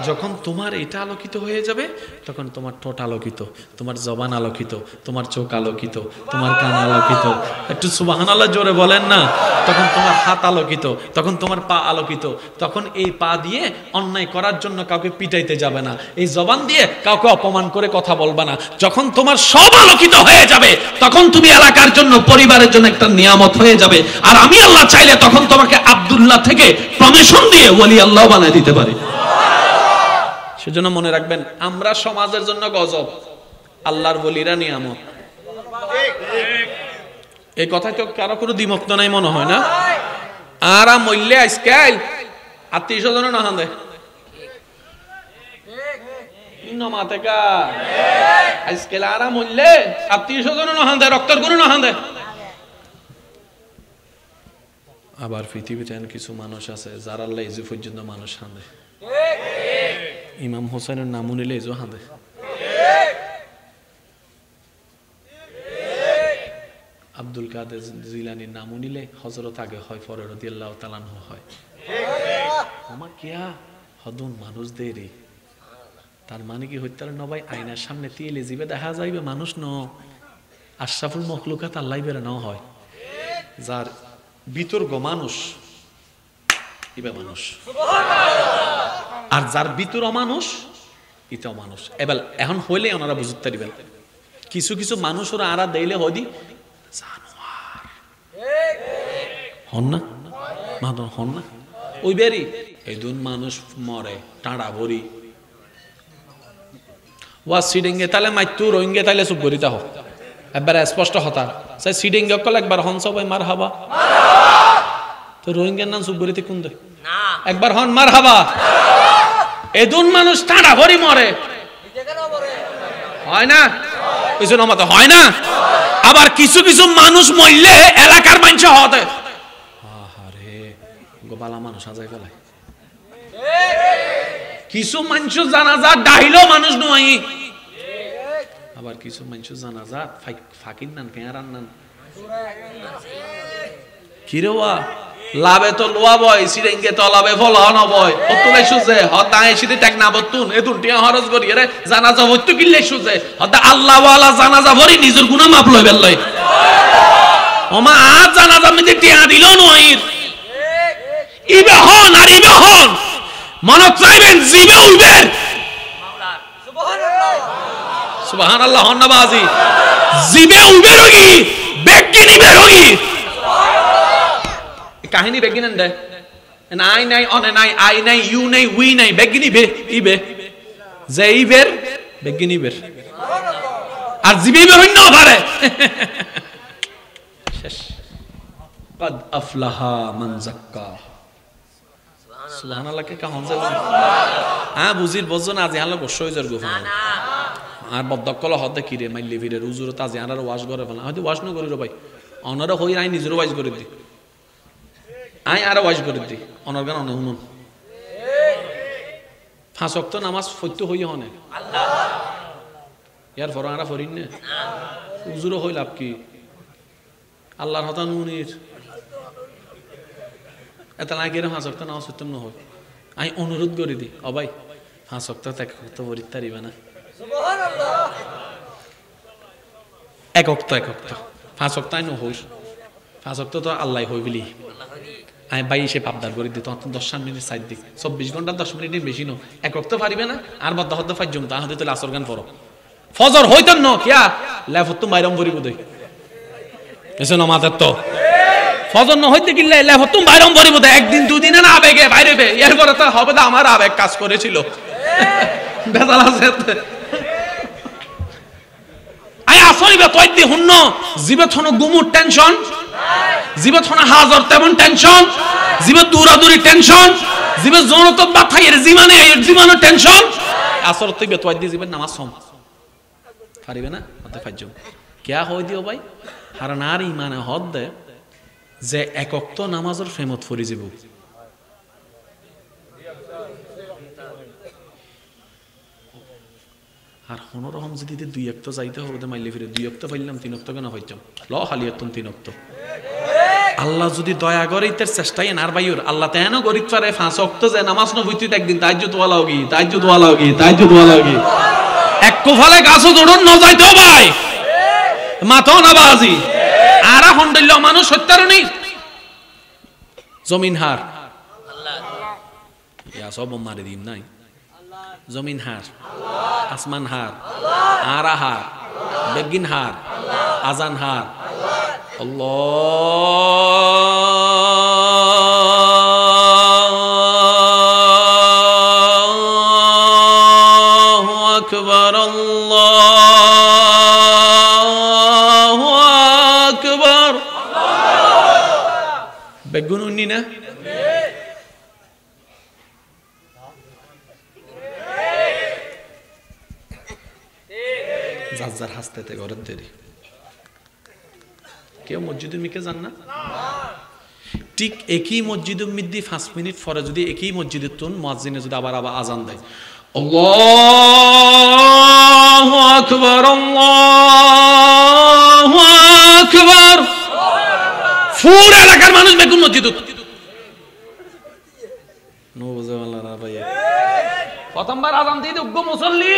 যখন তোমার এটা আলোকিত হয়ে যাবে তখন তোমার ঠোঁট আলোকিত, তোমার জবান আলোকিত, তোমার চোখ আলোকিত, তোমার কান আলোকিত। একটু সুবহানাল্লাহ জোরে বলেন না। তখন তোমার হাত আলোকিত, তখন তোমার পা আলোকিত। তখন এই পা দিয়ে অন্যায় করার জন্য কাউকে পিটাইতে যাবে না, এই জবান দিয়ে কাউকে অপমান করে কথা বলবে না। যখন তোমার সব আলোকিত হয়ে যাবে তখন তুমি এলাকার জন্য, পরিবারের জন্য একটা নিয়ামত হয়ে যাবে। আর আমি আল্লাহ চাইলে তখন তোমাকে আব্দুল্লাহ থেকে প্রমোশন দিয়ে ওলি আল্লাহ বানায় দিতে পারি। সেজন্য মনে রাখবেন, আমরা সমাজের জন্য গজব, আল্লাহর ওলিরা নিয়ামত। এই কথায় তো কারো কোনো দ্বিমত নাই মনে হয় না? আর মূল্যে আজকাল আত্মীয় স্বজন না হাঁদে আজকাল আর মূল্যে আত্মীয় স্বজন না হাঁদে, রক্তের কোনো না হাঁদে। আবার পৃথিবীতে কিছু মানুষ আছে যারা আল্লাহ ইজু পর্যন্ত মানুষ হাঁদে। ইমাম হোসেনের নাম নিলে ইজু হাঁদে। আব্দুল কাদের জিলানির নাম নিলে হযরত আগে হয়, পরে রাদিয়াল্লাহু তাআলা আনহু হয়। ওমা কিয়া হদুন মানুষ দেরি, তার মানে কি হইতার নবাই আয়নার সামনে তিলে জিবে দেখা যাইবে মানুষ ন আশরাফুল মখলুকাত আল্লাহ বের না হয়। যার বিতর্ক মানুষ ইবে মানুষ, আর যার ভিতর অমানুষ ইটাও মানুষ। এবার এখন হইলে ওনারা বুঝতে পারবেন, কিছু কিছু মানুষ ওরা আরা দেইলে হদি জানোয়ার হন না, মাদন হন না। ওই বেরি এই দুন মানুষ মরে টাড়া ভরি ওয়া সিডিংয়ে তাহলে মাইতু রোহিঙ্গে তাইলে চুপ করিতা হোক একবার স্পষ্ট হতা সাই সিডিংগে কল একবার হন সবাই মার হাবা। তো রোহিঙ্গার নাম চুপ করিতে কোন দেয় একবার হন মার হাবা। এদুন মানুষ টাড়া ভরি মরে হয় না, কিছু নমত হয় না। আবার কিছু কিছু মানুষ মরলে এলাকার মানুষ হতে আরে গোপালা মানুষ আজাই ফেলায়। কিছু মানুষ জানাজা ডাইলো মানুষ নয়, আবার কিছু মানুষ জানাজা ফাকির নান পেয়ারান নান কিরেওয়া লাভে তো লোয়া বয় সিরেঙ্গে তো লাভে ফল হন বয় অতুলে সুজে হদা এসিতে টেক না বতুন এ দুটিয়া হরজ করি রে জানাজা হইতো কিল্লে সুজে হদা আল্লাহ ওয়ালা জানাজা ভরি নিজের গুনাহ মাপ লই বেল লই। ওমা আজ জানাজা মধ্যে টিয়া দিল নইর ইবে হন আর ইবে হন মনে চাইবেন জিবে উইবেন সুবহানাল্লাহ হন না বাজি জিবে উইবে রগি বেগি নিবে রগি কাহিনী বেগি নেন দে নাই নাই অনে নাই আই নাই ইউ নাই উই নাই বেগি নিবে ইবে যে ইবের বেগি নিবের আর জিবে ইবে হইন না পারে শেষ قد افلح من زكى সুবহানাল্লাহ কে কাহন যাবে বুঝির বজন আজি হালে বসই জর গো আর বদকল হদে কি রে মাইলে ফিরে হুজুর তাজি আনার ওয়াজ করে ফেলা হয়তো ওয়াজ ন করি রে ভাই অনরা হই আই নিজের ওয়াজ করে দি আই আর ওয়াজ করে দি অনর গান অনে হুনুন পাঁচ ওয়াক্ত নামাজ পড়তে হই হনে আল্লাহ ইয়ার ফরমানা ফরিন না হুজুর হই লাভ কি আল্লাহর হতা নুনির এটা না গেলে পাঁচ ওয়াক্ত নামাজ পড়তাম না হয় আমি অনুরোধ করে দিই ও ভাই পাঁচ ওয়াক্ত এক ওয়াক্ত পড়তে পারিবা না সুবহানাল্লাহ এক ওয়াক্ত পাঁচ ওয়াক্ত আই ন হই পাঁচ ওয়াক্ত তো আল্লাহ হই বলি আমি ভাই সে পাবদার করে দিই তখন 10 মিনিট সাইড দিই 24 ঘন্টা 10 মিনিটের বেশি ন এক ওয়াক্ত পারিবে না আর বাদ হতে ফাজম তা হতে তো আসর গান পড়ো ফজর হইতেন ন কিয়া লেফত তো বাইরম ভরিব দেই এসে নামাজের তো ফজর ন হইতে গিলে লেফত তো বাইরম ভরিব দেই একদিন দুদিন না আবেগে বাইরেবে এরপরে তো হবে না আমার আবেগ কাজ করেছিল বেজাল আছে আই আসরিবে তই দি হুন্ন জীবে থন গুমুর টেনশন জীবে থন হাজার তেমন টেনশন জীবে দূরাদূরি টেনশন জীবে জনত বাথাইয়ের জীবনে টেনশন আসর তইবে তই দি জীবে নামাজ সম পারিবে না হতে ফাজম কিয়া হই দিও ভাই হারানার ইমানে হদ দে যে এক ওয়াক্ত নামাজের ফেমত ফরি যাব আর হনরহম যদি দুই ওয়াক্ত যাইতে হবে মাইলে ফিরে দুই ওয়াক্ত পাইলাম তিন ওয়াক্ত কেন হইতাম ল হালিয়াতুন তিন ওয়াক্ত আল্লাহ যদি দয়া করে ইতের চেষ্টাই আর ভাইর আল্লাহ তেন গরিব পারে পাঁচ ওয়াক্ত যে নামাজ ন হইতে একদিন তাহাজ্জুদ ওয়ালা হগি তাহাজ্জুদ ওয়ালা হগি এক কোফালে গাছও দৌড়ন ন যাইতো ভাই মাথা না বাজি আরা হন্ডল্য মানুষ সত্যারণী জমিন হার আল্লাহ ইয়া সব মারি দিম নাই জমিন হার আসমান হার আরা হার বেগিন হার আজান হার আল্লাহু আকবার আল্লাহু আকবার বেগুন উনি না যার হাসতে ঘরের দেরি কেউ মসজিদের মিকে যান না ঠিক একই মসজিদের মধ্যে 5 মিনিট পরে যদি একই মসজিদের তুন মুয়াজ্জিনে যদি আবার আজান দেয় আল্লাহু আকবার আল্লাহু আকবার পুরো এলাকার মানুষ বেগুন মসজিদ নওয়াজুবিল্লাহ ভাই প্রথমবার আজান দিয়ে উগ্র মুসল্লি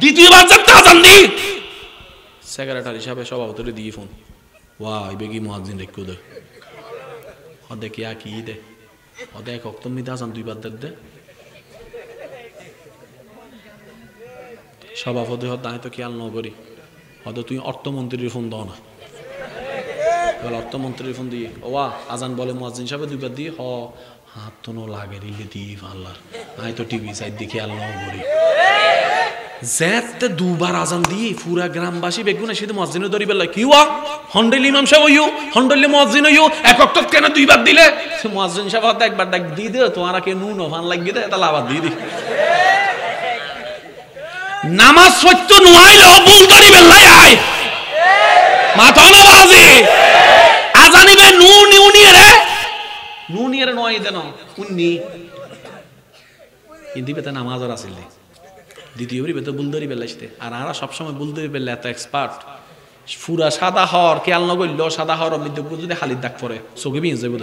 দ্বিতীয়বার যাতে আজান দি সেক্রেটারি সাহেব সভাপতি দিয়ে ফোন ওয়াই বেগি মুয়াজ্জিন রেখো দে ওদে কিয়া কি দে ওদে এক ওয়াক্ত মিদা আজান দুইবার দে সভাপতি হদ দায় তো খেয়াল ন করি ওদে তুই অর্থমন্ত্রীর ফোন দাও না বলে অর্থমন্ত্রীর ফোন দিয়ে ওয়া আজান বলে মুয়াজ্জিন সাহেব দুইবার দিয়ে হ হাত তো নো লাগে রিলে দিয়ে আল্লাহর আই তো টিভি সাইড দেখে আল্লাহ করি যেতে দুবার আজান দিয়ে পুরা গ্রামবাসী বেগুনে সেটা মুয়াজ্জিন ধরি বেলা কি ওয়া হন্ডল ইমাম সাহেব হইও হন্ডল মুয়াজ্জিন হইও এক ওয়াক্ত কেন দুইবার দিলে সে মুয়াজ্জিন সাহেব হাতে একবার ডাক দি দে তোমারা কে নুন ফান লাগি দে তাহলে আবার দি নামাজ সত্য নইলে ভুল ধরি বেলাই আয় মাথা না বাজি আজানিবে নুন উনিয়ে রে নুনিয়ার নয় দেন উন্নি কিন্তু বেতা নামাজর আছিল দ্বিতীয়বারই বেতা বুলদরি বেলাইতে আর আরা সবসময় বুলদরি বেলা এত এক্সপার্ট পুরা সাদা হর খেয়াল নগরল সাদা হর মধ্যে যদি হালির দাগ পরে চোখে বিয়ে যাবে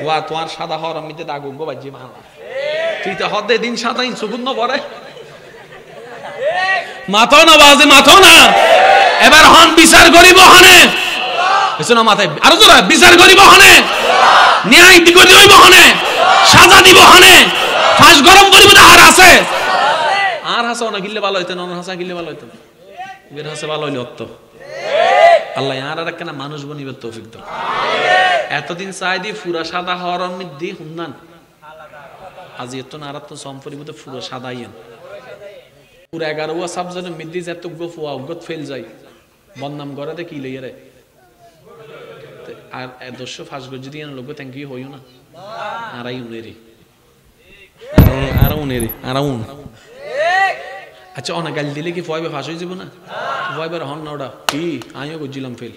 ওয়া তোমার সাদা হর মধ্যে দাগ উগো বাজি ভালো তুই তো হদে দিন সাদা ইন চোখ ন পরে মাথা না বাজে মাথা না এবার হন বিচার করিব হনে এসো না মাথায় আরো জোরে বিচার করিব হনে ন্যায় করি হইব হনে সাজা দিব হনে ফাঁস গরম করিব না আর আছে না গিললে ভালো হইতো না হাসা গিললে ভালো হইতো বের হাসে ভালো হইলো তো আল্লাহ আর কেন মানুষ বনিবে তৌফিক দাও এতদিন চাই দি পুরা সাদা হওয়ার মধ্যে হুন্নান আজ এত না আর তো সম্পরিবত পুরো সাদাইয়েন পুরো 11 সাবজেক্টের মধ্যে যত গোফুয়া উগত ফেল যায় বদনাম করে দে কি লইয়া রে আর 205 গজ যদি এন লোক থ্যাংক ইউ হইও না আরাই উনেরি আর উন আচ্ছা অনেক গাল দিলে কি ফয়বে ফাঁস হয়ে যাব না ফয়বার হন না ওটা কি আমিও গজিলাম ফেল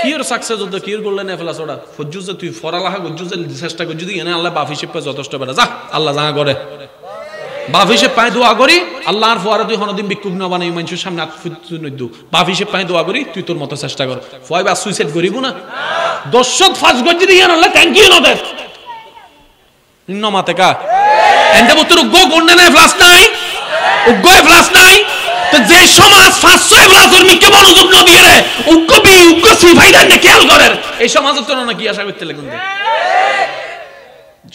কি এর সাকসেস হতো কি এর গোল্ডেন এফলাস ওটা ফজ্জু যে তুই ফরালাহা গজ্জু যে চেষ্টা করছিস যদি এনে আল্লাহ বাফি শিপে যথেষ্ট বেড়া যা আল্লাহ যা করে বাফি শিপ পায় দোয়া করি আল্লাহর ফোয়ারা তুই হনদিন বিক্ষুব্ধ না বানাই মানুষের সামনে আত্মফুত নইদু বাফি শিপ পায় দোয়া করি তুই তোর মতো চেষ্টা কর ফয়বা সুইসাইড করিব না দর্শক ফাঁস গজ্জি দিয়ে আল্লাহ থ্যাংক ইউ না দে নমাতে কা এন্ড বুতর গো গোল্ডেন এফলাস নাই উগ্গ এফলাস নাই তো যে সমাজ 500 এফলাসের মিকে মনোযোগ না দিয়ে রে উগ্গ বি উগ্গ সি ভাইদার নে খেয়াল করেন এই সমাজের তো না কি আশা করতে লাগুন দে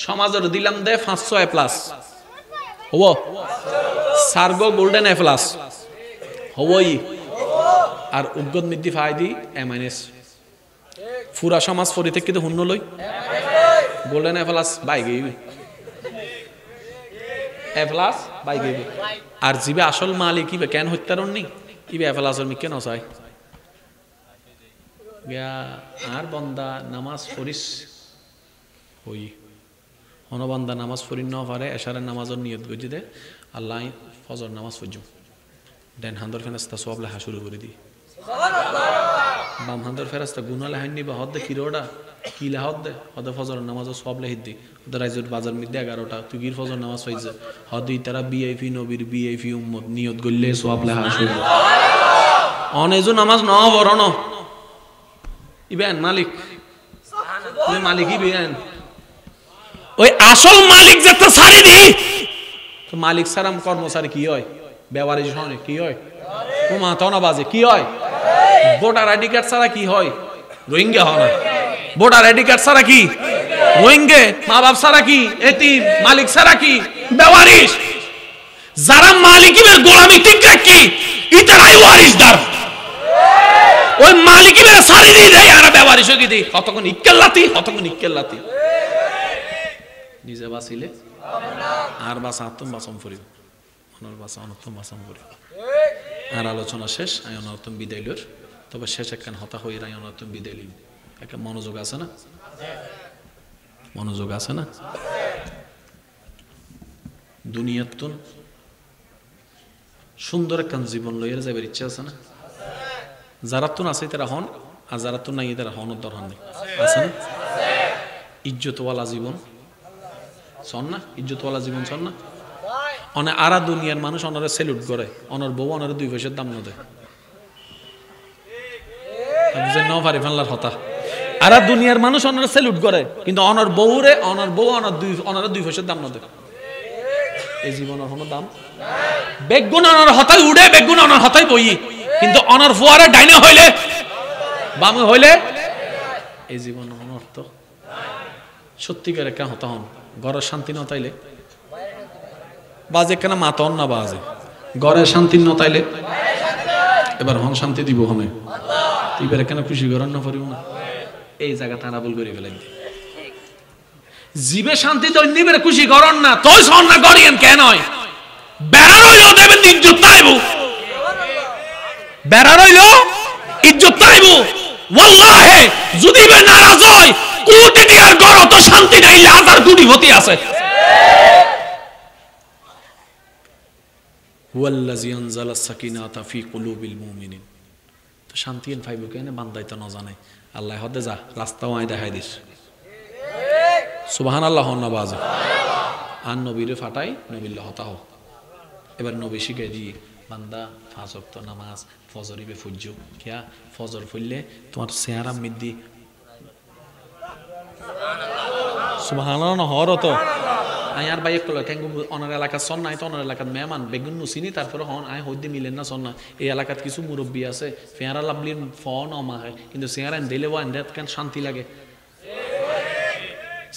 সমাজের দিলাম দে 500 এফলাস হবো সার্গো গোল্ডেন এফলাস হবই আর উগ্গত মিদ্দি ফাইদি এমাইনাস পুরা সমাজ ফরি থেকে তো হুন্ন লই গোল্ডেন এফলাস বাই গইবি এফলাস বাই গইবি আর জিবে আসল মালিক ইবে কেন হত্যারণ নি ইবে এফলাসর মি কেন চাই গয়া আর বান্দা নামাজ পড়িস হই হনবান্দা নামাজ পড়ি ন পারে এশারের নামাজের নিয়ত গজি দে আল্লাহ ফজর নামাজ পড়জু দেন হান্দর ফেরেশতা সওয়াব লেখা শুরু করে দি সুবহানাল্লাহ বাম হান্দর ফেরেশতা গুনাহ লেখাই নিবা হদ দে কিরোডা কি লেহদ দে হদ ফজর নামাজ সওয়াব লেখি দি ওদের রাইজুর বাজার মধ্যে 11টা তুই গির ফজর নামাজ পড়িস হদি তারা বিআইপি নবীর বিআইপি উম্মত নিয়ত গললে সওয়াব লেখা শুরু অনেজু নামাজ ন বরণ ইবেন মালিক সুবহানাল্লাহ মালিক ইবেন ওই আসল মালিক যেতে ছাড়ি দি তো মালিক সারাম কর্মচারী কি হয় ব্যবহারিক শোনে কি হয় ও মাথা না বাজে কি হয় ভোটার আইডি কার্ড ছাড়া কি হয় রোহিঙ্গা হয় না ভোটার আইডি কার্ড ছাড়া কি রোহিঙ্গা মা বাপ ছাড়া কি এতিম মালিক ছাড়া কি ব্যবহারিক যারা মালিকের গোলামি ঠিক রাখি ইতারাই ওয়ারিসদার ওই মালিকের ছাড়ি দি দেয় আর ব্যবহারিক কি দি কতক্ষণ ইক্কেল্লাতি নিজে বাঁচিলে আর বাঁচা আত্ম বাঁচন করিব অনর বাঁচা অনর্থম বাঁচন করিব আর আলোচনা শেষ আই অনর্থম বিদায় লর তবে শেষ একখান হতা হই রাই অনর্থম বিদায় লিব একটা মনোযোগ আছে না দুনিয়াতুন সুন্দর একখান জীবন লইয়ার যাবার ইচ্ছা আছে না যারা তুন আছে তারা হন আর যারা তুন নাই তারা হন দরকার নেই আছে না ইজ্জতওয়ালা জীবন শোন না ইজ্জতওয়ালা জীবন শোন না অনে আরা দুনিয়ার মানুষ অনারে সেলুট করে অনর বউ অনারে 2 পয়সার দাম না দেয় বুঝেন না পারি ফানলার হতা আরা দুনিয়ার মানুষ অনারে সেলুট করে কিন্তু অনর বউরে অনর বউ অনারে 2 পয়সার দাম না দেয় এই জীবনের কোনো দাম বেগুন অনর হতাই উড়ে বেগুন অনর হতাই বই কিন্তু অনর ফুয়ারে ডাইনে হইলে বামে হইলে এই জীবন অনর্থ সত্যিকার একটা হতা হন ঘরের শান্তি ন তাইলে বাজে কেন মাতন না বাজে ঘরের শান্তি ন তাইলে এবার হন শান্তি দিব হনে এবার কেন খুশি করার না পারিব না এই জায়গা তারা বল করে ফেলেন জীবে শান্তি তো নিবের খুশি করার না তোই সন না করিয়েন কেন হয় বেড়া রইল দেবেন ইজ্জত তাইব বেড়া রইল ইজ্জত তাইব ওয়াল্লাহি যদি বে নারাজ হয় কোটি টিয়ার ঘর তো শান্তি নাই হাজার কোটি হতি আছে হুয়াল্লাযী আনজালাস সাকিনাতা ফি কুলুবিল মুমিনিন তো শান্তি এন পাইব কেন বান্দাই তো না জানে আল্লাহ হদে যা রাস্তাও আই দেখাই দিস সুবহানাল্লাহ নবাজে আর নবীরে ফাটাই নবিল্লাহ হতা হও এবার নবী শিখে দি বান্দা 5 ওয়াক্ত নামাজ ফজরিবে ফুজু কিয়া ফজর পড়লে তোমার চেহারা মিদ্দি সুবহানাল্লাহ হরত আয়ার ভাই একলো কেঙ্গু অনার এলাকা সন নাই তো অনার এলাকাত মেহমান বেগুন নুসিনি তারপরে হন আয় হইতে মিলেন না সন না এই এলাকাত কিছু মুরব্বী আছে ফেয়ারা লাভলির ফন অমা হয় কিন্তু চেয়ারেন দিলে ও এন্ডাত কেন শান্তি লাগে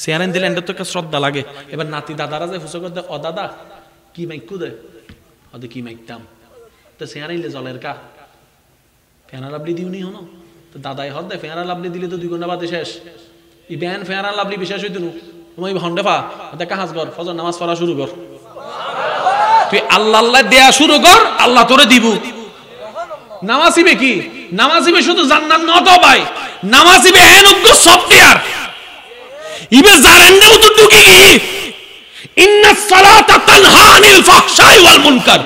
চেয়ারেন দিলে এন্ডাত তো শ্রদ্ধা লাগে এবার নাতি দাদারা যে ফুসো করতে ও দাদা কি মাইকু দে ওদের কি মাইকতাম তো চেয়ারাইলে জলের কা ফেয়ারা লাভলি দিউনি হনো তো দাদাই হদ দে ফেয়ারা লাভলি দিলে তো 2 ঘন্টা বাদে শেষ ই ব্যান ফেয়ারা লাভলি বিশেষ হইতো নু তুমি হন্ডে পা দেখা হাজ কর ফজর নামাজ পড়া শুরু কর তুই আল্লাহ আল্লাহ দেয়া শুরু কর আল্লাহ তোরে দিব নামাজিবে কি নামাজিবে শুধু জান্নাত নত ভাই নামাজিবে এনুগ্গ সফটওয়্যার ইবে জারেন্ডেও তো ঢুকি ইন্নাস সালাতা তানহা আনিল ফাহশাই ওয়াল মুনকার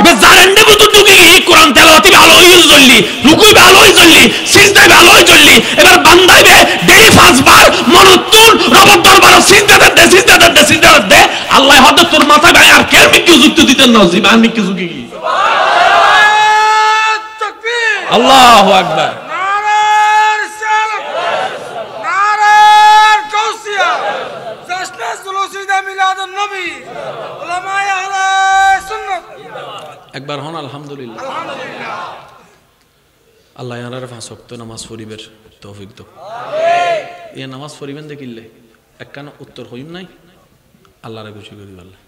ইবে জারেন্ডেও তো ঢুকি কোরআন তেলাওয়াতি ভালোই চললি রুকুই ভালোই চললি সিজদায় ভালোই চললি এবার বান্দাইবে ডেইলি 5 বার মনতুন রব দরবার সিজদা দে আল্লাহ হদ তোর মাথায় ভাই আর কেন কি যুক্তি দিতেন না জীবন কি যুক্তি কি সুবহানাল্লাহ তাকবীর আল্লাহু আকবার নারার সালাত নারার কাউসিয়া জাসনা সুলুসিদা মিলাদুন নবী উলামায়ে আহলে সুন্নাত একবার হন আলহামদুলিল্লাহ আলহামদুলিল্লাহ আল্লাহ ইয়ার 5 ওয়াক্ত নামাজ পড়িবার তৌফিক দাও আমিন এই নামাজ পড়িবেন দেখিলে একখান উত্তর হইম নাই আল্লাহরে খুশি করি আল্লাহ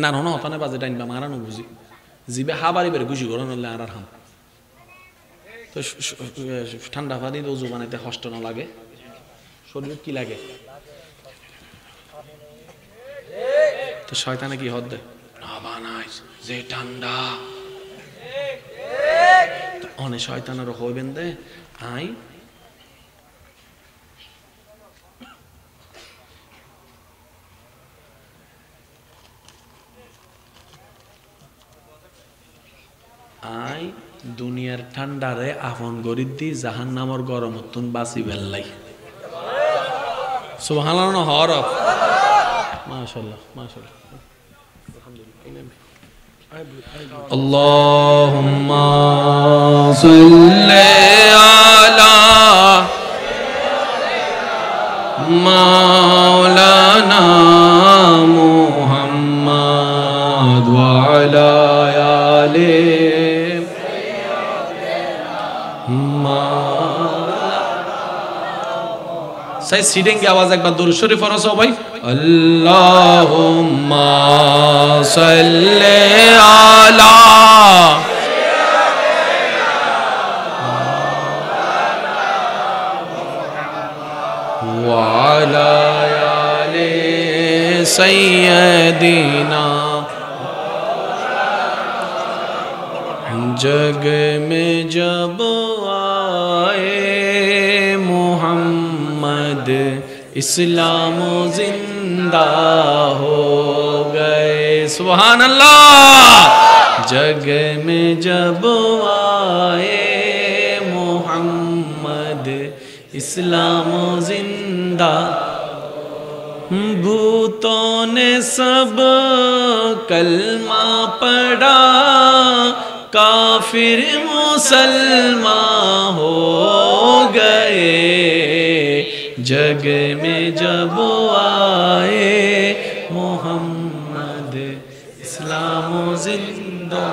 না হন হতানে বাজে ডাইনবা মারানো বুঝি জিবে হাবারি বের খুশি করন আল্লাহ আর হাম তো ঠান্ডা পানি তো ওযু বানাইতে কষ্ট না লাগে শরীরে কি লাগে তো শয়তানে কি হদ দেয় না বানাই যে ঠান্ডা অনে শয়তানের হইবেন দে আই আই দুনিয়ার ঠান্ডারে আপন গরিব দি জাহান্নামর গরম তুন বাসি বেল্লাই সুবহানাল্লাহ হর মাশাআল্লাহ মাশাআল্লাহ আলহামদুলিল্লাহ আল্লাহুম্মা সাল্লি আলা মাওলানা মুহাম্মদ ওয়া আলা আলি সাই সিডিং की आवाज एक बार दुरूद शरीफ पढ़ो सब भाई अल्लाहुम्मा सल्ली आला व अला आले सय्यदिना जग में जब आए मोहम्मद इस्लाम जिंदा हो गए सुभान अल्लाह जग में जब आए मोहम्मद इस्लाम जिंदा भूतों ने सब कलमा पढ़ा काफिर मुसलमान हो गए जग में जब आए मोहम्मद इस्लाम जिंदा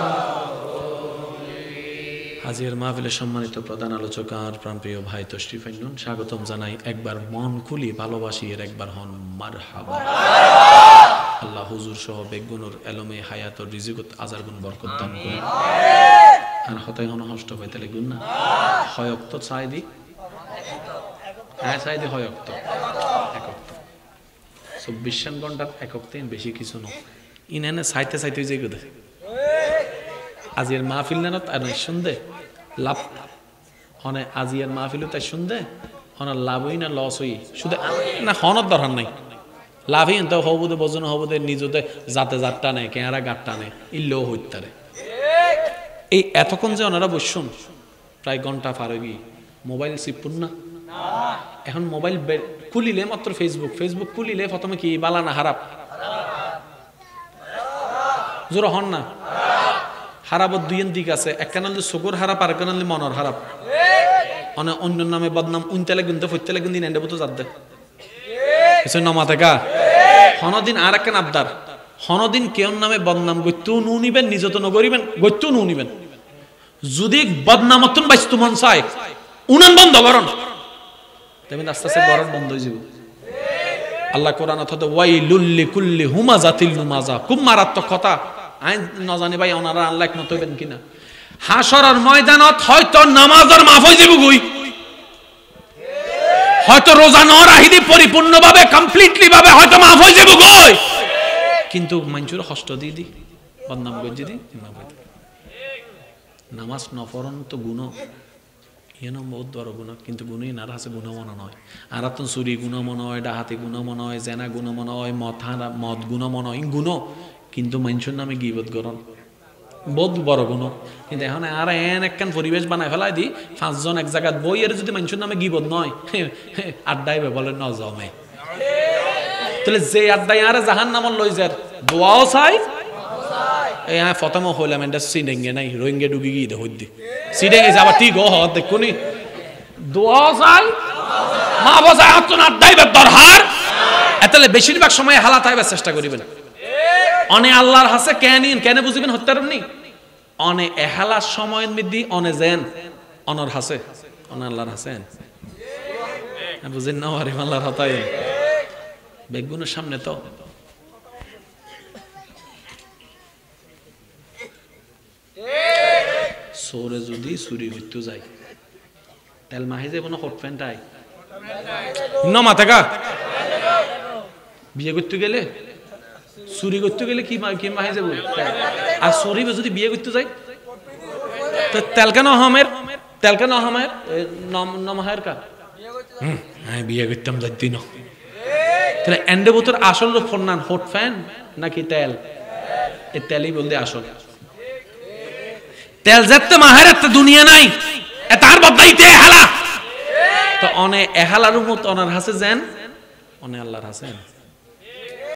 হাজির মাহফিলের সম্মানিত প্রধান আলোচক আর প্রাণপ্রিয় ভাই তশরিফ আইনুন স্বাগতম জানাই একবার মন খুলি ভালোবাসি এর একবার হন মারহাবা আল্লাহ হুজুর সহ বেগুনুর এলমে হায়াত রিজিকত আজার গুণ বরকত দান করুন আর হতাই হন হষ্ট পাইতে লাগুন না হয়ক্ত চাই দি হ্যাঁ চাই দি হয়ক্ত একক্ত 24 ঘন্টার একক্তে বেশি কিছু না ইনানে চাইতে চাইতে যে গদে আজির মাহফিল না আর শুনদে লাভ হনে আজিয়ার মাহফিল তাই শুনদে হন লাভই না লস হই শুধু না হনত দরকার নাই লাভই তো হবুদে বজন হবুদে নিজতে যাতে যাত্রা নেই কেয়ারা গাট্টা নেই ইল্লেও হইতারে এই এতক্ষণ যে ওনারা বসুন প্রায় ঘন্টা পার হয়ে গিয়ে মোবাইল চিপুন না এখন মোবাইল খুলিলে মাত্র ফেসবুক খুলিলে প্রথমে কি বালা না হারাপ জোর হন না হারাবত দুইয়ের দিক আছে একখানা চকুর হারাপ আর একখানা মনের হারাপ অনেক অন্য নামে বদনাম উনতেলে গুনতে ফইতেলে গুন দিন এন্ডে বতো যাদ দে কিছু নমা থেকে হনদিন আর একটা আবদার, হনদিন কেউ নামে বদনাম গইতেও নু নিবেন, নিজে তো নগরিবেন, গইতেও নু নিবেন। যদি বদনামতন বাইস্তু মন চায় উনান বন্ধ করন, তেমন আস্তে আস্তে গরম বন্ধ হয়ে যাবে। আল্লাহ কোরআন অর্থাৎ ওয়াইলুল লিকুল্লি হুমাজাতিল লুমাজা, খুব মারাত্মক কথা। আইন না জানি ভাই ওনারা আল্লাহ মত হইবেন কিনা। হাসরের ময়দানত হয়তো নামাজের মাফ হয়ে যাবে গই, হয়তো রোজা ন রাহিদি পরিপূর্ণভাবে কমপ্লিটলি ভাবে হয়তো মাফ হয়ে যাবে গই, কিন্তু মানুষের কষ্ট দিয়ে দি বদনাম করে যদি নামাজ নফরন তো গুণ ইয়েন বহুত বড় গুণ, কিন্তু গুণই না আছে গুণ মনে নয়। আর তো চুরি গুণ মনে হয়, ডাহাতি গুণ মনে হয়, জেনা গুণ মনে হয়, মদ গুণ মনে হয়, গুণ কিন্তু মানুষের নামে গিবত করন বহুত বড় গুণ। কিন্তু এখন আর এন একখান পরিবেশ বানায় ফেলাই দি 5 জন এক জায়গায় বই এর যদি মানুষের নামে গিবত নয় আড্ডাই বলে ন জমে, তাহলে যে আড্ডাই আরে জাহান নামল লই যার দোয়াও চাই। এই হ্যাঁ প্রথমে হইলাম এটা সিডেঙ্গে নাই রোহিঙ্গে ডুবি গিয়ে দেখো দি সিডেঙ্গে যাবা ঠিক হ দেখুনি দোয়াও চাই মা বসায় আত্মন আড্ডাই দরহার। তাহলে বেশিরভাগ সময় হালাত আইবার চেষ্টা করিবেন। অনে আল্লাহর হাসে কেন বুঝিবেন হত্যার নি অনে এহালার সময়ের মধ্যে অনে জেন অনর হাসে অনে আল্লাহর হাসেন বুঝেন না আরে আল্লাহর হতাই বেগুনের সামনে তো সোরে যদি চুরি করতে যায় তেল মাহি যাব না হট প্যান্টাই ন মাথাকা বিয়ে করতে গেলে চুরি করতে গেলে কি মাহি যাব, আর চুরি যদি বিয়ে করতে যাই তো তেল কেন আহমের নমাহের কা হ্যাঁ বিয়ে করতাম যাইতি না। তাহলে এন্ডে বোতর আসল ফোন নান হট ফ্যান নাকি তেল, এই তেলই বলতে আসল তেল যেতে মাহের একটা দুনিয়া নাই তার বদলাইতে এহালা তো অনে এহালার মত অনার হাসে যেন অনে আল্লাহর হাসেন।